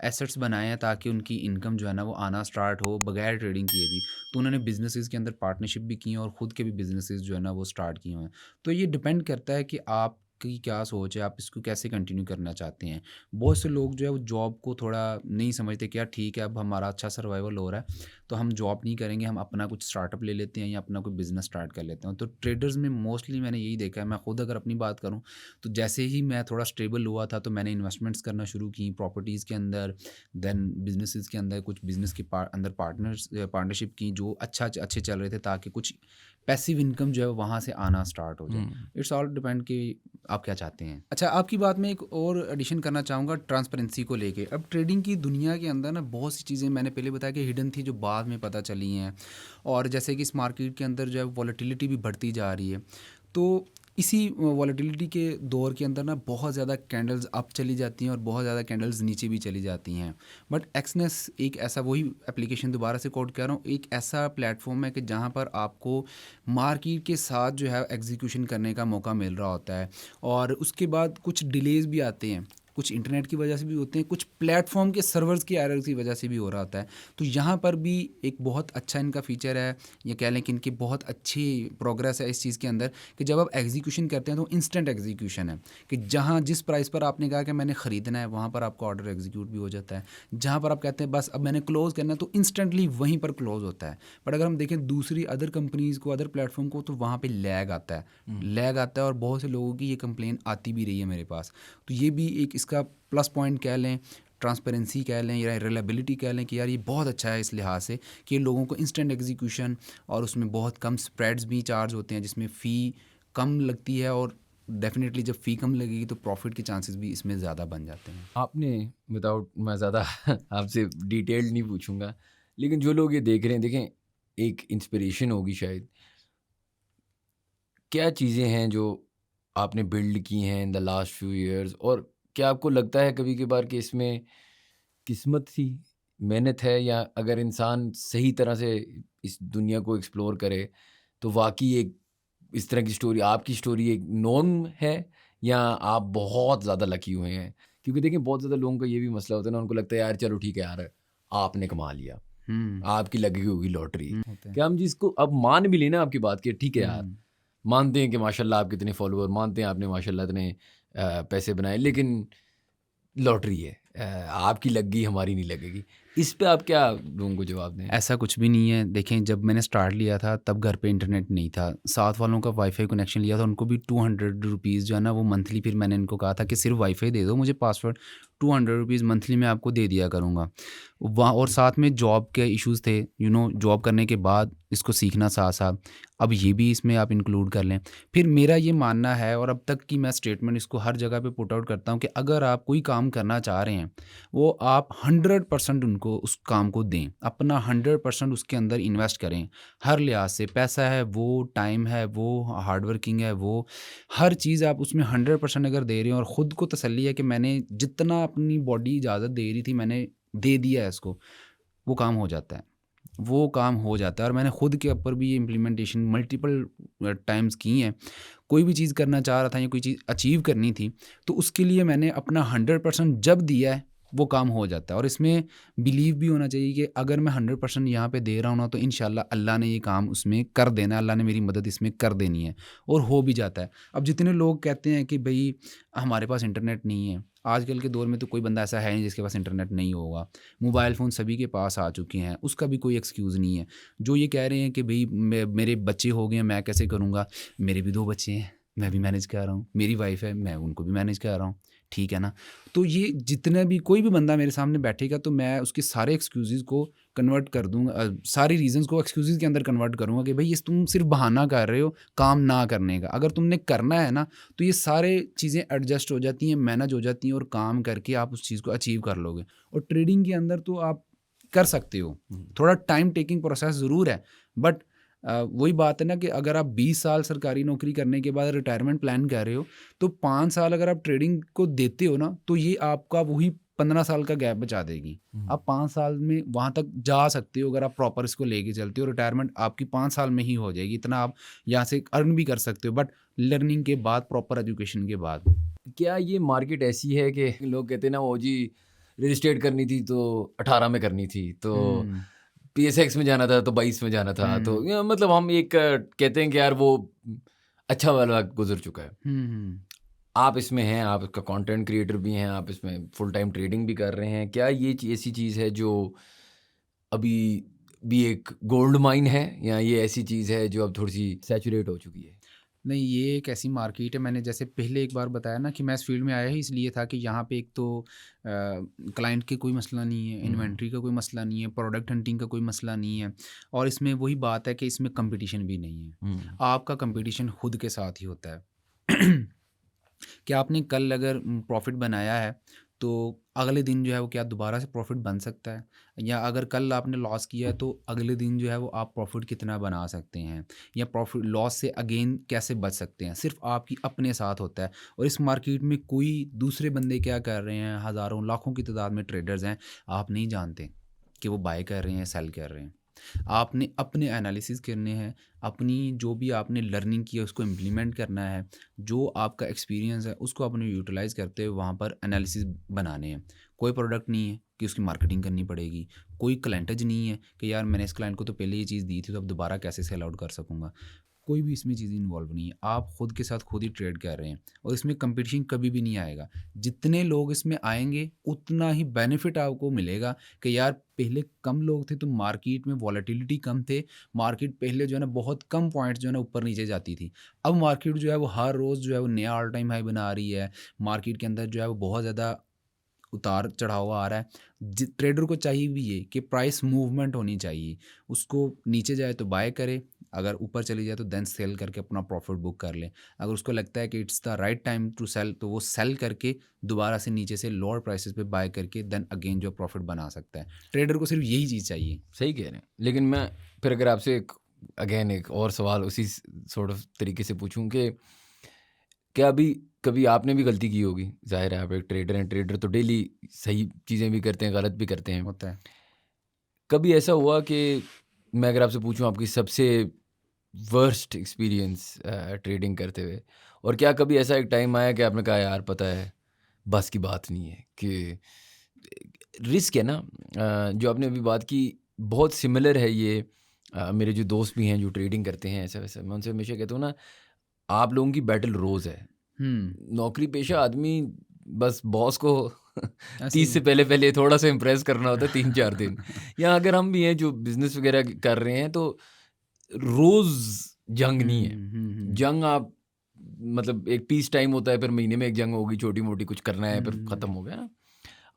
एसेट्स बनाए हैं ताकि उनकी इनकम जो है ना वो आना स्टार्ट हो बगैर ट्रेडिंग किए भी। तो उन्होंने बिज़नेसेस के अंदर पार्टनरशिप भी की हैं और खुद के भी बिज़नेसेस जो है ना वो स्टार्ट किए हुए हैं। तो ये डिपेंड करता है कि आपकी क्या सोच है, आप इसको कैसे कंटिन्यू करना चाहते हैं। बहुत से लोग जो है वो जॉब को थोड़ा नहीं समझते कि यार ठीक है, अब हमारा अच्छा सर्वाइवल हो रहा है, तो हम जॉब नहीं करेंगे, हम अपना कुछ स्टार्टअप ले लेते हैं या अपना कोई बिज़नेस स्टार्ट कर लेते हैं। तो ट्रेडर्स में मोस्टली मैंने यही देखा है, मैं खुद अगर अपनी बात करूँ, तो जैसे ही मैं थोड़ा स्टेबल हुआ था, तो मैंने इन्वेस्टमेंट्स करना शुरू की प्रॉपर्टीज़ के अंदर, देन बिज़नेसेस के अंदर, कुछ बिज़नेस के अंदर पार्टनरशिप की जो अच्छे चल रहे थे, ताकि कुछ पैसिव इनकम जो है वहाँ से आना स्टार्ट हो जाए। हुँ। इट्स ऑल डिपेंड कि आप क्या चाहते हैं। अच्छा, आपकी बात में एक और एडिशन करना चाहूँगा ट्रांसपेरेंसी को लेके। अब ट्रेडिंग की दुनिया के अंदर ना बहुत सी चीज़ें मैंने पहले बताया कि हिडन थी जो बाद में पता चली हैं। और जैसे कि इस मार्केट के अंदर जो है वॉलेटिलिटी भी बढ़ती जा रही है। तो इसी वॉलेटिलिटी के दौर के अंदर ना बहुत ज़्यादा कैंडल्स अप चली जाती हैं और बहुत ज़्यादा कैंडल्स नीचे भी चली जाती हैं। बट एक्सनेस एक ऐसा, वही एप्लीकेशन दोबारा से कोट कर रहा हूँ, एक ऐसा प्लेटफॉर्म है कि जहाँ पर आपको मार्केट के साथ जो है एग्जीक्यूशन करने का मौका मिल रहा होता है। और उसके बाद कुछ डिलेज़ भी आते हैं। कुछ इंटरनेट की वजह से भी होते हैं, कुछ प्लेटफॉर्म के सर्वर्स की एरर की वजह से भी हो रहा होता है। तो यहाँ पर भी एक बहुत अच्छा इनका फीचर है, या कह लें कि इनकी बहुत अच्छी प्रोग्रेस है इस चीज़ के अंदर, कि जब आप एग्जीक्यूशन करते हैं तो इंस्टेंट एग्जीक्यूशन है, कि जहाँ जिस प्राइस पर आपने कहा कि मैंने ख़रीदना है वहाँ पर आपका ऑर्डर एग्जीक्यूट भी हो जाता है। जहाँ पर आप कहते हैं बस अब मैंने क्लोज़ करना है तो इंस्टेंटली वहीं पर क्लोज़ होता है। बट अगर हम देखें दूसरी अदर कंपनीज़ को, अदर प्लेटफॉर्म को, तो वहाँ पे लैग आता है, लैग आता है, और बहुत से लोगों की ये कंप्लेन आती भी रही है मेरे पास। तो ये भी एक इसका प्लस पॉइंट कह लें, ट्रांसपेरेंसी कह लें, या रिलायबिलिटी कह लें, कि यार ये बहुत अच्छा है इस लिहाज से कि लोगों को इंस्टेंट एग्जीक्यूशन, और उसमें बहुत कम स्प्रेड्स भी चार्ज होते हैं जिसमें फ़ी कम लगती है, और डेफिनेटली जब फ़ी कम लगेगी तो प्रॉफिट के चांसेस भी इसमें ज़्यादा बन जाते हैं। आपने विदाउट मैं ज़्यादा आपसे डिटेल्ड नहीं पूछूंगा, लेकिन जो लोग ये देख रहे हैं, देखें, एक इंस्पिरेशन होगी शायद। क्या चीज़ें हैं जो आपने बिल्ड की हैं in the last few years, और क्या आपको लगता है कभी कभार कि इसमें किस्मत थी, मेहनत है, या अगर इंसान सही तरह से इस दुनिया को एक्सप्लोर करे तो वाकई एक इस तरह की स्टोरी, आपकी स्टोरी एक नॉर्म है, या आप बहुत ज़्यादा लकी हुए हैं? क्योंकि देखिए बहुत ज़्यादा लोगों का ये भी मसला होता है ना, उनको लगता है यार चलो ठीक है यार, आपने कमा लिया, आपकी लगी होगी लॉटरी। होता है। क्या हम जिसको अब मान भी लेना आपकी बात की, ठीक है यार, हम्म, मानते हैं कि माशाल्लाह आप कितने फॉलोअर, मानते हैं आपने माशाल्लाह इतने पैसे बनाए, लेकिन लॉटरी है, आपकी लग गई हमारी नहीं लगेगी। इस पे आप क्या लोगों को जवाब दें? ऐसा कुछ भी नहीं है। देखें, जब मैंने स्टार्ट लिया था तब घर पे इंटरनेट नहीं था। साथ वालों का वाईफ़ाई कनेक्शन लिया था, उनको भी 200 रुपीज़ जो है ना वो मंथली, फिर मैंने इनको कहा था कि सिर्फ़ वाईफ़ाई दे दो, मुझे पासवर्ड 200 रुपीज़ मंथली मैं आपको दे दिया करूँगा। वहाँ और साथ में जॉब के इश्यूज़ थे, जॉब करने के बाद इसको सीखना साथ-साथ, अब ये भी इसमें आप इंक्लूड कर लें। फिर मेरा ये मानना है, और अब तक की मैं स्टेटमेंट इसको हर जगह पे पुट आउट करता हूँ, कि अगर आप कोई काम करना चाह रहे हैं, वो आप 100% उनको उस काम को दें। अपना 100% उसके अंदर इन्वेस्ट करें। हर लिहाज से, पैसा है वो, टाइम है वो, हार्ड वर्किंग है वो, हर चीज़ आप उसमें 100% अगर दे रहे हैं, और ख़ुद को तसल्ली है कि मैंने जितना अपनी बॉडी इजाज़त दे रही थी मैंने दे दिया है इसको, वो काम हो जाता है। वो काम हो जाता है, और मैंने खुद के ऊपर भी ये इम्प्लीमेंटेशन मल्टीपल टाइम्स की हैं। कोई भी चीज़ करना चाह रहा था या कोई चीज़ अचीव करनी थी, तो उसके लिए मैंने अपना 100% जब दिया है, वो काम हो जाता है। और इसमें बिलीव भी होना चाहिए कि अगर मैं 100% यहाँ पे दे रहा हूँ ना, तो इंशाल्लाह अल्लाह ने ये काम उसमें कर देना है, अल्लाह ने मेरी मदद इसमें कर देनी है, और हो भी जाता है। अब जितने लोग कहते हैं कि भई हमारे पास इंटरनेट नहीं है, आजकल के दौर में तो कोई बंदा ऐसा है नहीं जिसके पास इंटरनेट नहीं होगा। मोबाइल फ़ोन सभी के पास आ चुके हैं, उसका भी कोई एक्सक्यूज़ नहीं है। जो ये कह रहे हैं कि भई मेरे बच्चे हो गए हैं, मैं कैसे करूँगा? मेरे भी 2 बच्चे हैं, मैं भी मैनेज कर रहा हूँ। मेरी वाइफ़ है, मैं उनको भी मैनेज कर रहा हूँ। ठीक है ना? तो ये जितने भी कोई भी बंदा मेरे सामने बैठेगा, तो मैं उसके सारे एक्सक्यूज़ेज़ को कन्वर्ट कर दूँगा, सारी रीज़न्स को एक्सक्यूज़ेज़ के अंदर कन्वर्ट करूँगा, कि भई ये तुम सिर्फ़ बहाना कर रहे हो काम ना करने का। अगर तुमने करना है ना, तो ये सारे चीज़ें एडजस्ट हो जाती हैं, मैनेज हो जाती हैं, और काम करके आप उस चीज़ को अचीव कर लोगे। और ट्रेडिंग के अंदर तो आप कर सकते हो। थोड़ा टाइम टेकिंग प्रोसेस ज़रूर है, बट वही बात है ना, कि अगर आप 20 साल सरकारी नौकरी करने के बाद रिटायरमेंट प्लान कर रहे हो, तो 5 साल अगर आप ट्रेडिंग को देते हो ना, तो ये आपका वही 15 साल का गैप बचा देगी। आप 5 साल में वहाँ तक जा सकते हो, अगर आप प्रॉपर इसको लेके चलते हो। रिटायरमेंट आपकी 5 साल में ही हो जाएगी, इतना आप यहाँ से अर्न भी कर सकते हो, बट लर्निंग के बाद, प्रॉपर एजुकेशन के बाद। क्या ये मार्केट ऐसी है कि लोग कहते हैं ना, वो जी रियल एस्टेट करनी थी तो 18 में करनी थी, तो हुँ, पीएसएक्स में जाना था तो 22 में जाना था, तो हुँ, मतलब हम एक कहते हैं कि यार वो अच्छा वाला गुजर चुका है। हुँ, हुँ। आप इसमें हैं, आप इसका कंटेंट क्रिएटर भी हैं, आप इसमें फुल टाइम ट्रेडिंग भी कर रहे हैं। क्या ये ऐसी चीज़ है जो अभी भी एक गोल्ड माइन है, या ये ऐसी चीज़ है जो अब थोड़ी सी सैचुरेट हो चुकी है? नहीं, ये एक ऐसी मार्केट है, मैंने जैसे पहले एक बार बताया ना कि मैं इस फील्ड में आया ही इसलिए था कि यहाँ पे एक तो क्लाइंट के कोई मसला नहीं है, हम्म। इन्वेंट्री का कोई मसला नहीं है, प्रोडक्ट हंटिंग का कोई मसला नहीं है, और इसमें वही बात है कि इसमें कंपटीशन भी नहीं है। हम्म। आपका कंपटीशन खुद के साथ ही होता है। कि आपने कल अगर प्रॉफ़िट बनाया है, तो अगले दिन जो है वो क्या दोबारा से प्रॉफ़िट बन सकता है? या अगर कल आपने लॉस किया है, तो अगले दिन जो है वो आप प्रॉफ़िट कितना बना सकते हैं? या प्रॉफ़िट लॉस से अगेन कैसे बच सकते हैं? सिर्फ़ आपकी अपने साथ होता है। और इस मार्केट में कोई दूसरे बंदे क्या कर रहे हैं, हज़ारों, लाखों की तादाद में ट्रेडर्स हैं, आप नहीं जानते कि वो बाय कर रहे हैं, सेल कर रहे हैं। आपने अपने एनालिसिस करने हैं, अपनी जो भी आपने लर्निंग की है उसको इम्प्लीमेंट करना है, जो आपका एक्सपीरियंस है उसको आपने यूटिलाइज़ करते हुए वहाँ पर एनालिसिस बनाने हैं। कोई प्रोडक्ट नहीं है कि उसकी मार्केटिंग करनी पड़ेगी, कोई क्लाइंटेज नहीं है कि यार मैंने इस क्लाइंट को तो पहले ये चीज़ दी थी तो अब दोबारा कैसे सेल आउट कर सकूँगा। कोई भी इसमें चीज़ इन्वॉल्व नहीं है। आप खुद के साथ खुद ही ट्रेड कर रहे हैं और इसमें कंपटीशन कभी भी नहीं आएगा। जितने लोग इसमें आएँगे उतना ही बेनिफिट आपको मिलेगा कि यार पहले कम लोग थे तो मार्केट में वॉलेटिलिटी कम थे। मार्केट पहले जो है ना बहुत कम पॉइंट्स जो है ना ऊपर-नीचे जाती थी। अब मार्केट जो है वो हर रोज़ जो है वो नया ऑल टाइम हाई बना रही है। मार्केट के अंदर जो है वो बहुत ज़्यादा उतार-चढ़ाव आ रहा है। ट्रेडर को चाहिए भी ये कि प्राइस मूवमेंट होनी चाहिए। उसको नीचे जाए तो बाय करे, अगर ऊपर चली जाए तो देन सेल करके अपना प्रॉफिट बुक कर ले। अगर उसको लगता है कि it's the right time to sell तो वो सेल करके दोबारा से नीचे से लोअर प्राइसेस पे बाय करके देन अगेन जो प्रॉफिट बना सकता है। ट्रेडर को सिर्फ यही चीज़ चाहिए। सही कह रहे हैं। लेकिन मैं फिर अगर आपसे एक और सवाल उसी सॉर्ट ऑफ तरीके से पूछूं कि क्या अभी कभी आपने भी गलती की होगी? ज़ाहिर है आप एक ट्रेडर हैं, ट्रेडर तो डेली सही चीज़ें भी करते हैं, गलत भी करते हैं। होता है। कभी ऐसा हुआ कि मैं अगर आपसे पूछूं आपकी सबसे वर्स्ट एक्सपीरियंस ट्रेडिंग करते हुए, और क्या कभी ऐसा एक टाइम आया कि आपने कहा यार पता है बस की बात नहीं है कि रिस्क है ना, जो आपने अभी बात की बहुत सिमिलर है ये। मेरे जो दोस्त भी हैं जो ट्रेडिंग करते हैं ऐसा वैसा, मैं उनसे हमेशा कहता हूँ ना, आप लोगों की बैटल रोज़ है। हुँ, नौकरी पेशा आदमी बस बॉस को ऐसे 30 ही से है। पहले थोड़ा सा इम्प्रेस करना होता है 3-4 दिन। या अगर हम भी हैं जो बिज़नेस वगैरह कर रहे हैं तो रोज़ जंग नहीं है। हुँ, हुँ, हुँ। जंग आप मतलब एक पीस टाइम होता है, फिर महीने में एक जंग होगी, छोटी-मोटी कुछ करना है, हुँ, फिर हुँ, ख़त्म हो गया ना।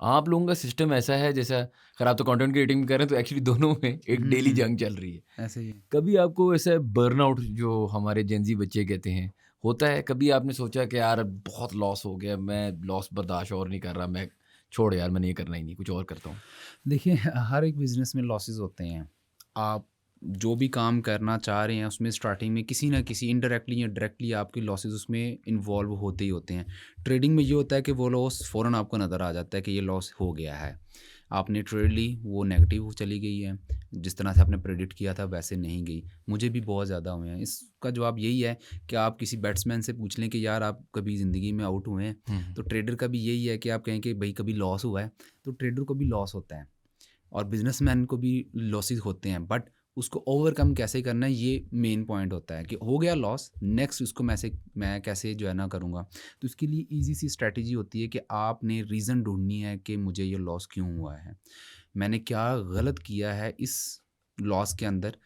आप लोगों का सिस्टम ऐसा है जैसा, खैर आप तो कंटेंट क्रिएटिंग भी कर रहे हैं तो एक्चुअली दोनों में एक हुँ, डेली हुँ, जंग चल रही है। ऐसे ही है। कभी आपको ऐसा बर्नआउट जो हमारे जेनज़ी बच्चे कहते हैं, होता है? कभी आपने सोचा कि यार अब बहुत लॉस हो गया, मैं लॉस बर्दाश्त और नहीं कर रहा, मैं छोड़ यार मैंने ये करना ही नहीं, कुछ और करता हूँ? देखिए, हर एक बिज़नेस में लॉसेस होते हैं। आप जो भी काम करना चाह रहे हैं उसमें स्टार्टिंग में किसी न किसी इनडायरेक्टली या डायरेक्टली आपके लॉसेस उसमें इन्वॉल्व होते ही होते हैं। ट्रेडिंग में ये होता है कि वो लॉस फ़ौरन आपको नज़र आ जाता है कि ये लॉस हो गया है। आपने ट्रेड ली, वो नेगेटिव चली गई है। जिस तरह से आपने प्रेडिक्ट किया था वैसे नहीं गई। मुझे भी बहुत ज़्यादा हुए हैं। इसका जवाब यही है कि आप किसी बैट्समैन से पूछ लें कि यार आप कभी ज़िंदगी में आउट हुए हैं? हुँ, तो ट्रेडर का भी यही है कि आप कहें कि भई कभी लॉस हुआ है? तो ट्रेडर को भी लॉस होता है। और बिजनेसमैन को भी लॉसेस होते हैं बट उसको ओवरकम कैसे करना है ये मेन पॉइंट होता है कि हो गया लॉस नेक्स्ट उसको मैं कैसे जो है ना करूँगा। तो इसके लिए इजी सी स्ट्रैटेजी होती है कि आपने रीज़न ढूंढनी है कि मुझे ये लॉस क्यों हुआ है, मैंने क्या गलत किया है इस लॉस के अंदर,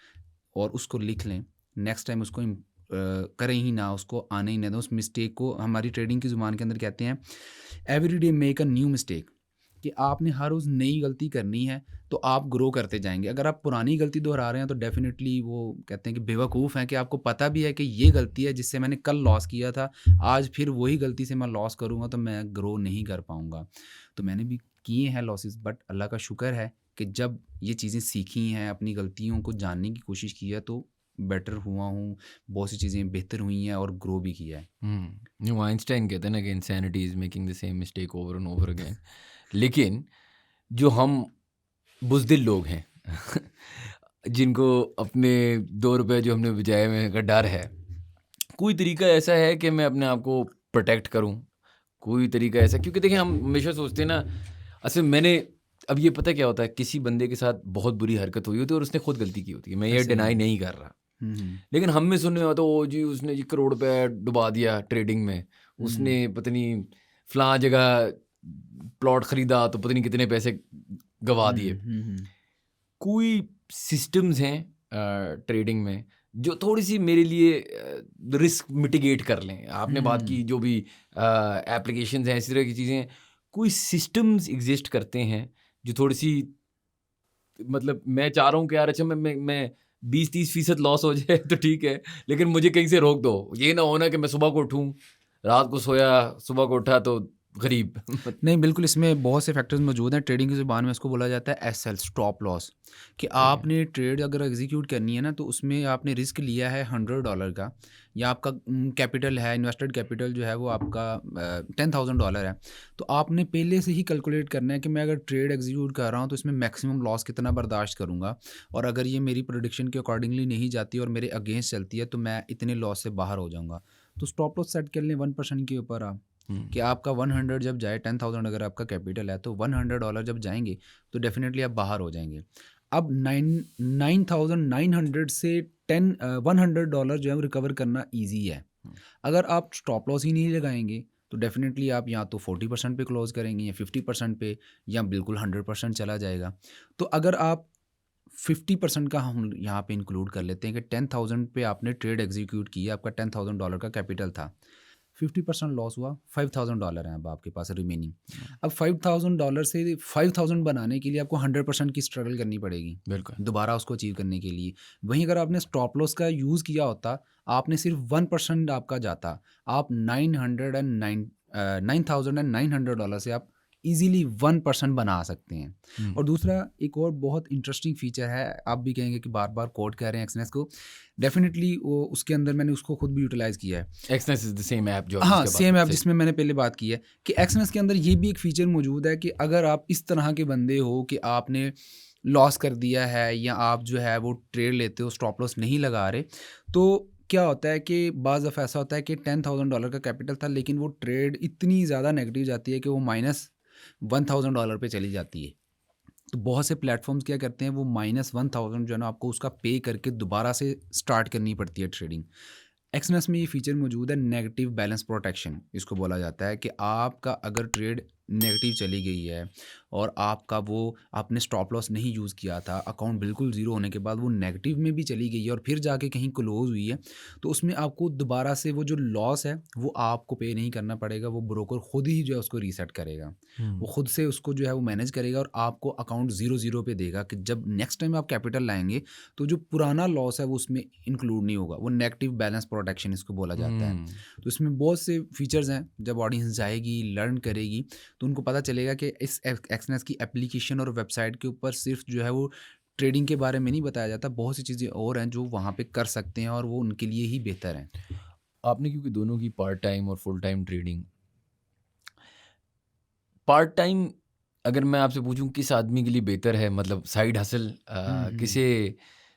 और उसको लिख लें। नेक्स्ट टाइम उसको करें ही ना, उसको आने ही ना दें। उस मिस्टेक को हमारी ट्रेडिंग की ज़ुबान के अंदर कहते हैं every day make a new mistake, कि आपने हर रोज़ नई गलती करनी है तो आप ग्रो करते जाएँगे। अगर आप पुरानी गलती दोहरा रहे हैं तो डेफ़िनेटली वो कहते हैं कि बेवकूफ़ हैं, कि आपको पता भी है कि ये गलती है जिससे मैंने कल लॉस किया था, आज फिर वही गलती से मैं लॉस करूँगा तो मैं ग्रो नहीं कर पाऊँगा। तो मैंने भी किए हैं लॉसेस बट अल्लाह का शुक्र है कि जब ये चीज़ें सीखी हैं, अपनी गलतियों को जानने की कोशिश की है तो बेटर हुआ हूँ, बहुत सी चीज़ें बेहतर हुई हैं और ग्रो भी किया है। वो आइंस्टाइन कहते हैं ना कि insanity is making the same mistake over and over again. लेकिन जो हम बुज़दिल लोग हैं जिनको अपने 2 रुपए जो हमने बचाए हुए हैं का डर है, कोई तरीका ऐसा है कि मैं अपने आप को प्रोटेक्ट करूँ? कोई तरीका ऐसा, क्योंकि देखिए हम हमेशा सोचते हैं ना, असल में मैंने, अब ये पता क्या होता है, किसी बंदे के साथ बहुत बुरी हरकत हुई होती है और उसने खुद गलती की होती है, मैं ये ऐसे ही डिनाई है। नहीं कर रहा। हुँ, हुँ। लेकिन हम में सुनने में आता है, ओ जी उसने जी करोड़ रुपए डुबा दिया ट्रेडिंग में, हुँ, हुँ। उसने पता नहीं फलां जगह प्लॉट खरीदा तो पता नहीं कितने पैसे गवा हुँ, दिए। हुँ, हुँ। कोई सिस्टम्स हैं ट्रेडिंग में जो थोड़ी-सी मेरे लिए रिस्क मिटिगेट कर लें? आपने बात हुँ। की जो भी एप्लीकेशंस हैं, इसी तरह की चीज़ें हैं, कोई सिस्टम्स एग्ज़िस्ट करते हैं जो थोड़ी-सी, मतलब मैं चाह रहा हूँ कि यार अच्छा मैं 20-30% लॉस हो जाए तो ठीक है, लेकिन मुझे कहीं से रोक दो। ये ना हो ना कि मैं सुबह को उठूँ, रात को सोया, सुबह को उठा तो गरीब। नहीं, बिल्कुल इसमें बहुत से फैक्टर्स मौजूद हैं। ट्रेडिंग की ज़ुबान में इसको बोला जाता है एसएल, स्टॉप लॉस, कि ओके। आपने ट्रेड अगर एग्जीक्यूट करनी है ना, तो उसमें आपने रिस्क लिया है $100 का, या आपका कैपिटल है, इन्वेस्टेड कैपिटल जो है वो आपका $10,000 है। तो आपने पहले से ही कैलकुलेट करना है कि मैं अगर ट्रेड एग्जीक्यूट कर रहा हूँ तो इसमें मैक्सिमम लॉस कितना बर्दाश्त करूँगा, और अगर ये मेरी प्रोडिक्शन के अकॉर्डिंगली नहीं जाती और मेरे अगेंस्ट चलती है तो मैं इतने लॉस से बाहर हो जाऊँगा। तो स्टॉप लॉस सेट कर लें 1% के ऊपर आप, हुँ, कि आपका 100 जब जाए, 10,000 अगर आपका कैपिटल है तो $100 जब जाएँगे तो डेफ़िनेटली आप बाहर हो जाएँगे। अब 9,900 से 100 डॉलर जो है वो रिकवर करना ईज़ी है। हुँ, अगर आप स्टॉप लॉस ही नहीं लगाएँगे तो डेफ़िनेटली आप या तो 40% पे क्लोज़ करेंगे, या 50% पे, या बिल्कुल 100% चला जाएगा। तो अगर आप 50% का हम यहाँ पे इंक्लूड कर लेते हैं कि 10,000 पे आपने ट्रेड एग्जीक्यूट किया, आपका $10,000 का कैपिटल था, 50% लॉस हुआ, $5,000 हैं अब आपके पास रिमेनिंग। हुँ, अब $5,000 से 5,000 बनाने के लिए आपको 100% की स्ट्रगल करनी पड़ेगी, बिल्कुल। दोबारा उसको अचीव करने के लिए। वहीं अगर आपने स्टॉप लॉस का यूज़ किया होता, आपने सिर्फ 1% आपका जाता, आप 9,900 से आप ईज़िली 1% बना सकते हैं। हुँ, और दूसरा एक और बहुत इंटरेस्टिंग फीचर है, आप भी कहेंगे कि बार-बार कोट कर रहे हैं एक्सनेस को, डेफ़िनिटली वो उसके अंदर मैंने उसको खुद भी यूटिलाइज़ किया है। Exness is the same app जो आप हाँ, जिसका बात कर सेम ऐप सही। जिसमें मैंने पहले बात की है, कि एक्सनेस के अंदर ये भी एक फ़ीचर मौजूद है कि अगर आप इस तरह के बंदे हो कि आपने लॉस कर दिया है, या आप जो है वो ट्रेड लेते हो, स्टॉप लॉस नहीं लगा रहे, तो क्या होता है कि बाज़ दफ़ा ऐसा होता है कि $10,000 का कैपिटल था, लेकिन वो ट्रेड इतनी ज़्यादा नेगेटिव जाती है कि वो माइनस $1,000 पे चली जाती है। तो बहुत से प्लेटफ़ॉर्म्स क्या करते हैं, वो -1000 जो है ना आपको उसका पे करके दोबारा से स्टार्ट करनी पड़ती है ट्रेडिंग। एक्सनेस में ये फीचर मौजूद है, नेगेटिव बैलेंस प्रोटेक्शन इसको बोला जाता है, कि आपका अगर ट्रेड नेगेटिव चली गई है और आपका वो आपने स्टॉप लॉस नहीं यूज़ किया था, अकाउंट बिल्कुल ज़ीरो होने के बाद वो नेगेटिव में भी चली गई है और फिर जाके कहीं क्लोज़ हुई है, तो उसमें आपको दोबारा से वो जो लॉस है वो आपको पे नहीं करना पड़ेगा, वो ब्रोकर खुद ही जो है उसको रीसेट करेगा। हुँ, वो खुद से उसको जो है वो मैनेज करेगा और आपको अकाउंट ज़ीरो ज़ीरो पे देगा, कि जब नेक्स्ट टाइम आप कैपिटल लाएँगे तो जो पुराना लॉस है वो उसमें इंक्लूड नहीं होगा। वो नेगेटिव बैलेंस प्रोटेक्शन इसको बोला जाता है। हुँ। तो इसमें बहुत से फीचर्स हैं, जब ऑडियंस जाएगी, लर्न करेगी, तो उनको पता चलेगा कि इस एक्सनेस की एप्लीकेशन और वेबसाइट के ऊपर सिर्फ जो है वो ट्रेडिंग के बारे में नहीं बताया जाता, बहुत सी चीज़ें और हैं जो वहाँ पे कर सकते हैं और वो उनके लिए ही बेहतर हैं। आपने क्योंकि दोनों की पार्ट टाइम और full time trading, part time अगर मैं आपसे पूछूं किस आदमी के लिए बेहतर है, मतलब साइड हसल हुँ, हुँ। किसे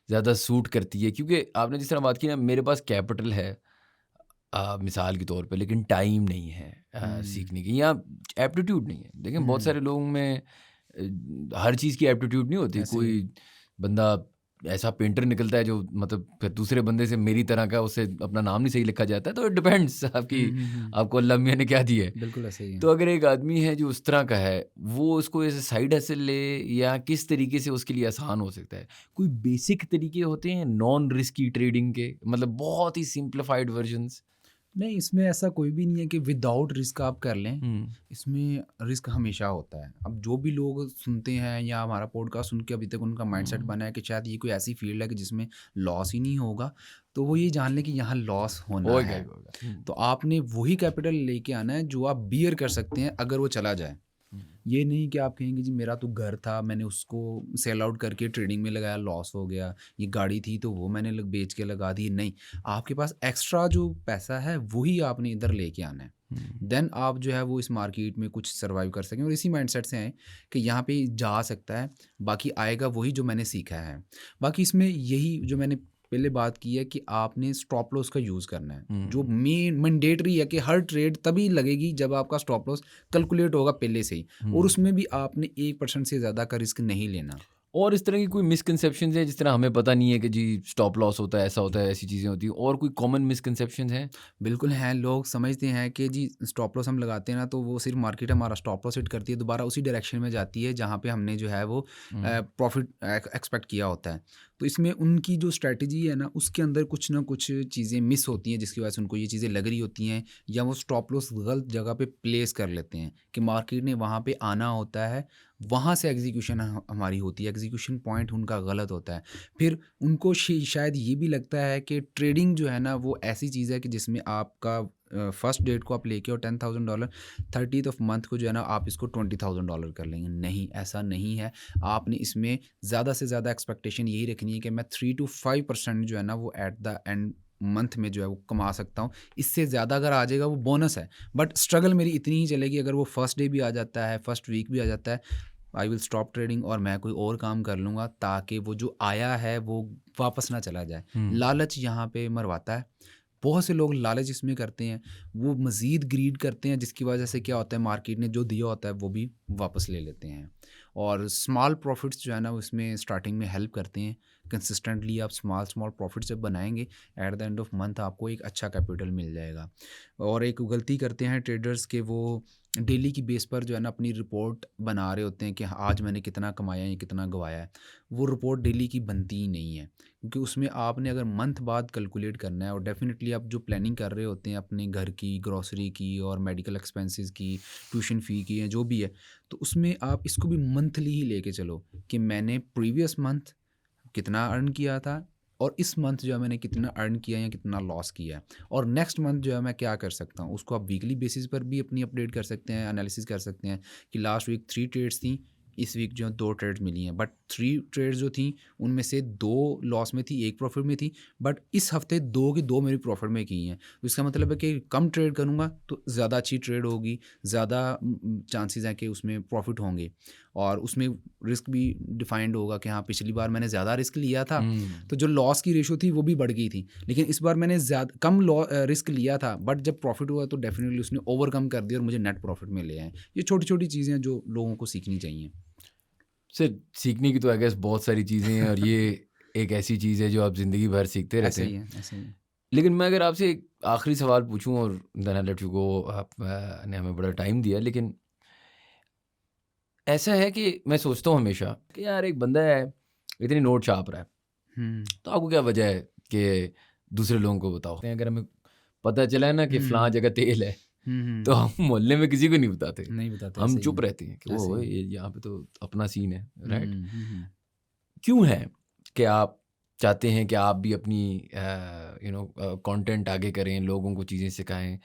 ज़्यादा सूट करती है? क्योंकि आपने जिस तरह बात की ना, मेरे पास कैपिटल है मिसाल के तौर पे, लेकिन टाइम नहीं है हुँ, सीखने की, या एप्टीट्यूड नहीं है। देखें बहुत हुँ। सारे लोगों में हर चीज़ की एप्टीट्यूड नहीं होती। ऐसे ही है। कोई बंदा ऐसा पेंटर निकलता है जो मतलब फिर दूसरे बंदे से मेरी तरह का, उससे अपना नाम नहीं सही लिखा जाता है। तो इट डिपेंड्स आपकी, हुँ, हुँ, हुँ। आपको अल्लाह मियाँ ने क्या दी है। बिल्कुल ऐसे ही है। तो अगर एक आदमी है जो उस तरह का है, वो उसको ऐसे साइड हसल ले, या किस तरीके से उसके लिए आसान हो सकता है? कोई बेसिक तरीके होते हैं नॉन रिस्की ट्रेडिंग के, मतलब बहुत ही सिंप्लीफाइड वर्जन्स? नहीं, इसमें ऐसा कोई भी नहीं है कि विदाउट रिस्क आप कर लें। हुँ, इसमें रिस्क हमेशा होता है। अब जो भी लोग सुनते हैं या हमारा पॉडकास्ट सुन के अभी तक उनका माइंडसेट हुँ, बना है कि शायद ये कोई ऐसी फील्ड है कि जिसमें लॉस ही नहीं होगा, तो वो ये जान लें कि यहाँ लॉस होना होएगा ही है। होगा। हुँ, तो आपने वही कैपिटल लेके आना है जो आप बियर कर सकते हैं अगर वो चला जाए। हुँ, ये नहीं कि आप कहेंगे जी मेरा तो घर था, मैंने उसको सेल आउट करके ट्रेडिंग में लगाया, लॉस हो गया। ये गाड़ी थी तो वो मैंने बेच के लगा दी। नहीं, आपके पास एक्स्ट्रा जो पैसा है वही आपने इधर लेके आना है। हुँ, देन आप जो है वो इस मार्केट में कुछ सर्वाइव कर सकें, और इसी माइंडसेट से आए कि यहाँ पे जा सकता है, बाकी आएगा वही जो मैंने सीखा है। बाकी इसमें यही जो मैंने पहले बात की है कि आपने स्टॉप लॉस का यूज़ करना है, जो हुँ, मेन मैंडेटरी है कि हर ट्रेड तभी लगेगी जब आपका स्टॉप लॉस कैलकुलेट होगा पहले से ही, और हुँ। उसमें भी आपने 1% से ज़्यादा का रिस्क नहीं लेना। और इस तरह की कोई मिसकंसेप्शंस हैं जिस तरह हमें पता नहीं है कि जी स्टॉप लॉस होता है, ऐसा होता है, ऐसी चीज़ें होती हैं, और कोई कॉमन मिसकंसेप्शंस हैं? बिल्कुल हैं, लोग समझते हैं कि जी स्टॉप लॉस हम लगाते हैं ना तो वो सिर्फ मार्केट हमारा स्टॉप लॉस हिट करती है, दोबारा उसी डायरेक्शन में जाती है जहाँ पे हमने जो है वो हुँ, प्रॉफिट एक्सपेक्ट किया होता है। तो इसमें उनकी जो स्ट्रैटेजी है ना उसके अंदर कुछ ना कुछ चीज़ें मिस होती हैं, जिसकी वजह से उनको ये चीज़ें लग रही होती हैं, या वो स्टॉप लॉस गलत जगह पे प्लेस कर लेते हैं कि मार्केट ने वहाँ पे आना होता है, वहाँ से एग्जीक्यूशन हमारी होती है, एग्जीक्यूशन पॉइंट उनका गलत होता है। फिर उनको शायद ये भी लगता है कि ट्रेडिंग जो है ना वो ऐसी चीज़ है कि जिसमें आपका फर्स्ट डेट को आप लेके और $10,000 30th ऑफ मंथ को जो है ना आप इसको $20,000 कर लेंगे। नहीं, ऐसा नहीं है। आपने इसमें ज़्यादा से ज़्यादा एक्सपेक्टेशन यही रखनी है कि मैं 3 to 5% जो है ना वो एट द एंड मंथ में जो है वो कमा सकता हूँ। इससे ज़्यादा अगर आ जाएगा वो बोनस है, बट स्ट्रगल मेरी इतनी ही चलेगी। अगर वो फर्स्ट डे भी आ जाता है, फर्स्ट वीक भी आ जाता है, आई विल स्टॉप ट्रेडिंग और मैं कोई और काम कर लूँगा, ताकि वो जो आया है वो वापस ना चला जाए। हुँ, लालच यहाँ पे मरवाता है। बहुत से लोग लालच इसमें करते हैं, वो मज़ीद ग्रीड करते हैं, जिसकी वजह से क्या होता है, मार्केट ने जो दिया होता है वो भी वापस ले लेते हैं। और स्मॉल प्रॉफिट्स जो है ना उसमें स्टार्टिंग में हेल्प करते हैं। कंसिस्टेंटली आप स्मॉल स्मॉल प्रॉफिट्स जब बनाएंगे, at the end of month आपको एक अच्छा कैपिटल मिल जाएगा। और एक गलती करते हैं ट्रेडर्स के, वो डेली की बेस पर जो है ना अपनी रिपोर्ट बना रहे होते हैं कि हाँ, आज मैंने कितना कमाया या कितना गवाया है। वो रिपोर्ट डेली की बनती ही नहीं है, क्योंकि उसमें आपने अगर मंथ बाद कैलकुलेट करना है, और डेफिनेटली आप जो प्लानिंग कर रहे होते हैं अपने घर की, ग्रोसरी की और मेडिकल एक्सपेंसेस की, ट्यूशन फ़ी की या जो भी है, तो उसमें आप इसको भी मंथली ही लेके चलो कि मैंने प्रीवियस मंथ कितना अर्न किया था और इस मंथ जो है मैंने कितना अर्न किया या कितना लॉस किया है, और नेक्स्ट मंथ जो है मैं क्या कर सकता हूँ। उसको आप वीकली बेसिस पर भी अपनी अपडेट कर सकते हैं, एनालिसिस कर सकते हैं कि लास्ट वीक 3 ट्रेड्स थी, इस वीक जो है 2 ट्रेड्स मिली हैं, बट 3 ट्रेड्स जो थी उनमें से 2 लॉस में थी, 1 प्रॉफिट में थी, बट इस हफ्ते 2 की 2 मेरी प्रॉफिट में की हैं। तो इसका मतलब है कि कम ट्रेड करूँगा तो ज़्यादा अच्छी ट्रेड होगी, ज़्यादा चांसेस हैं कि उसमें प्रॉफिट होंगे, और उसमें रिस्क भी डिफाइंड होगा कि हाँ, पिछली बार मैंने ज़्यादा रिस्क लिया था हुँ। तो जो लॉस की रेशो थी वो भी बढ़ गई थी, लेकिन इस बार मैंने ज़्यादा कम रिस्क लिया था, बट जब प्रॉफिट हुआ तो डेफिनेटली उसने ओवरकम कर दिया और मुझे नेट प्रॉफिट में ले आए। ये छोटी छोटी चीज़ें हैं जो लोगों को सीखनी चाहिए। सर सीखने की तो आई गेस बहुत सारी चीज़ें हैं और ये एक ऐसी चीज़ है जो आप ज़िंदगी भर सीखते रहते ऐसा ही हैं। है, ऐसा ही है। लेकिन मैं अगर आपसे एक आखिरी सवाल पूछूँ और then I let you go, आप ने हमें बड़ा टाइम दिया, लेकिन ऐसा है कि मैं सोचता हूँ हमेशा कि यार एक बंदा है, इतनी नोट छाप रहा है, हुँ, तो आपको क्या वजह है कि दूसरे लोगों को बताओ? अगर हमें पता चला है ना कि फलाँ हुँ, जगह तेल है, हुँ, तो हुँ। हम मोहल्ले में किसी को नहीं बताते। नहीं बताते, हम ऐसा ही चुप है, रहते हैं कि ऐसा वो ही है। ये यहाँ पे तो अपना सीन है, राइट? हुँ, हुँ, हुँ। क्यों है कि आप चाहते हैं कि आप भी अपनी कंटेंट आगे करें, लोगों को चीज़ें सिखाएँ?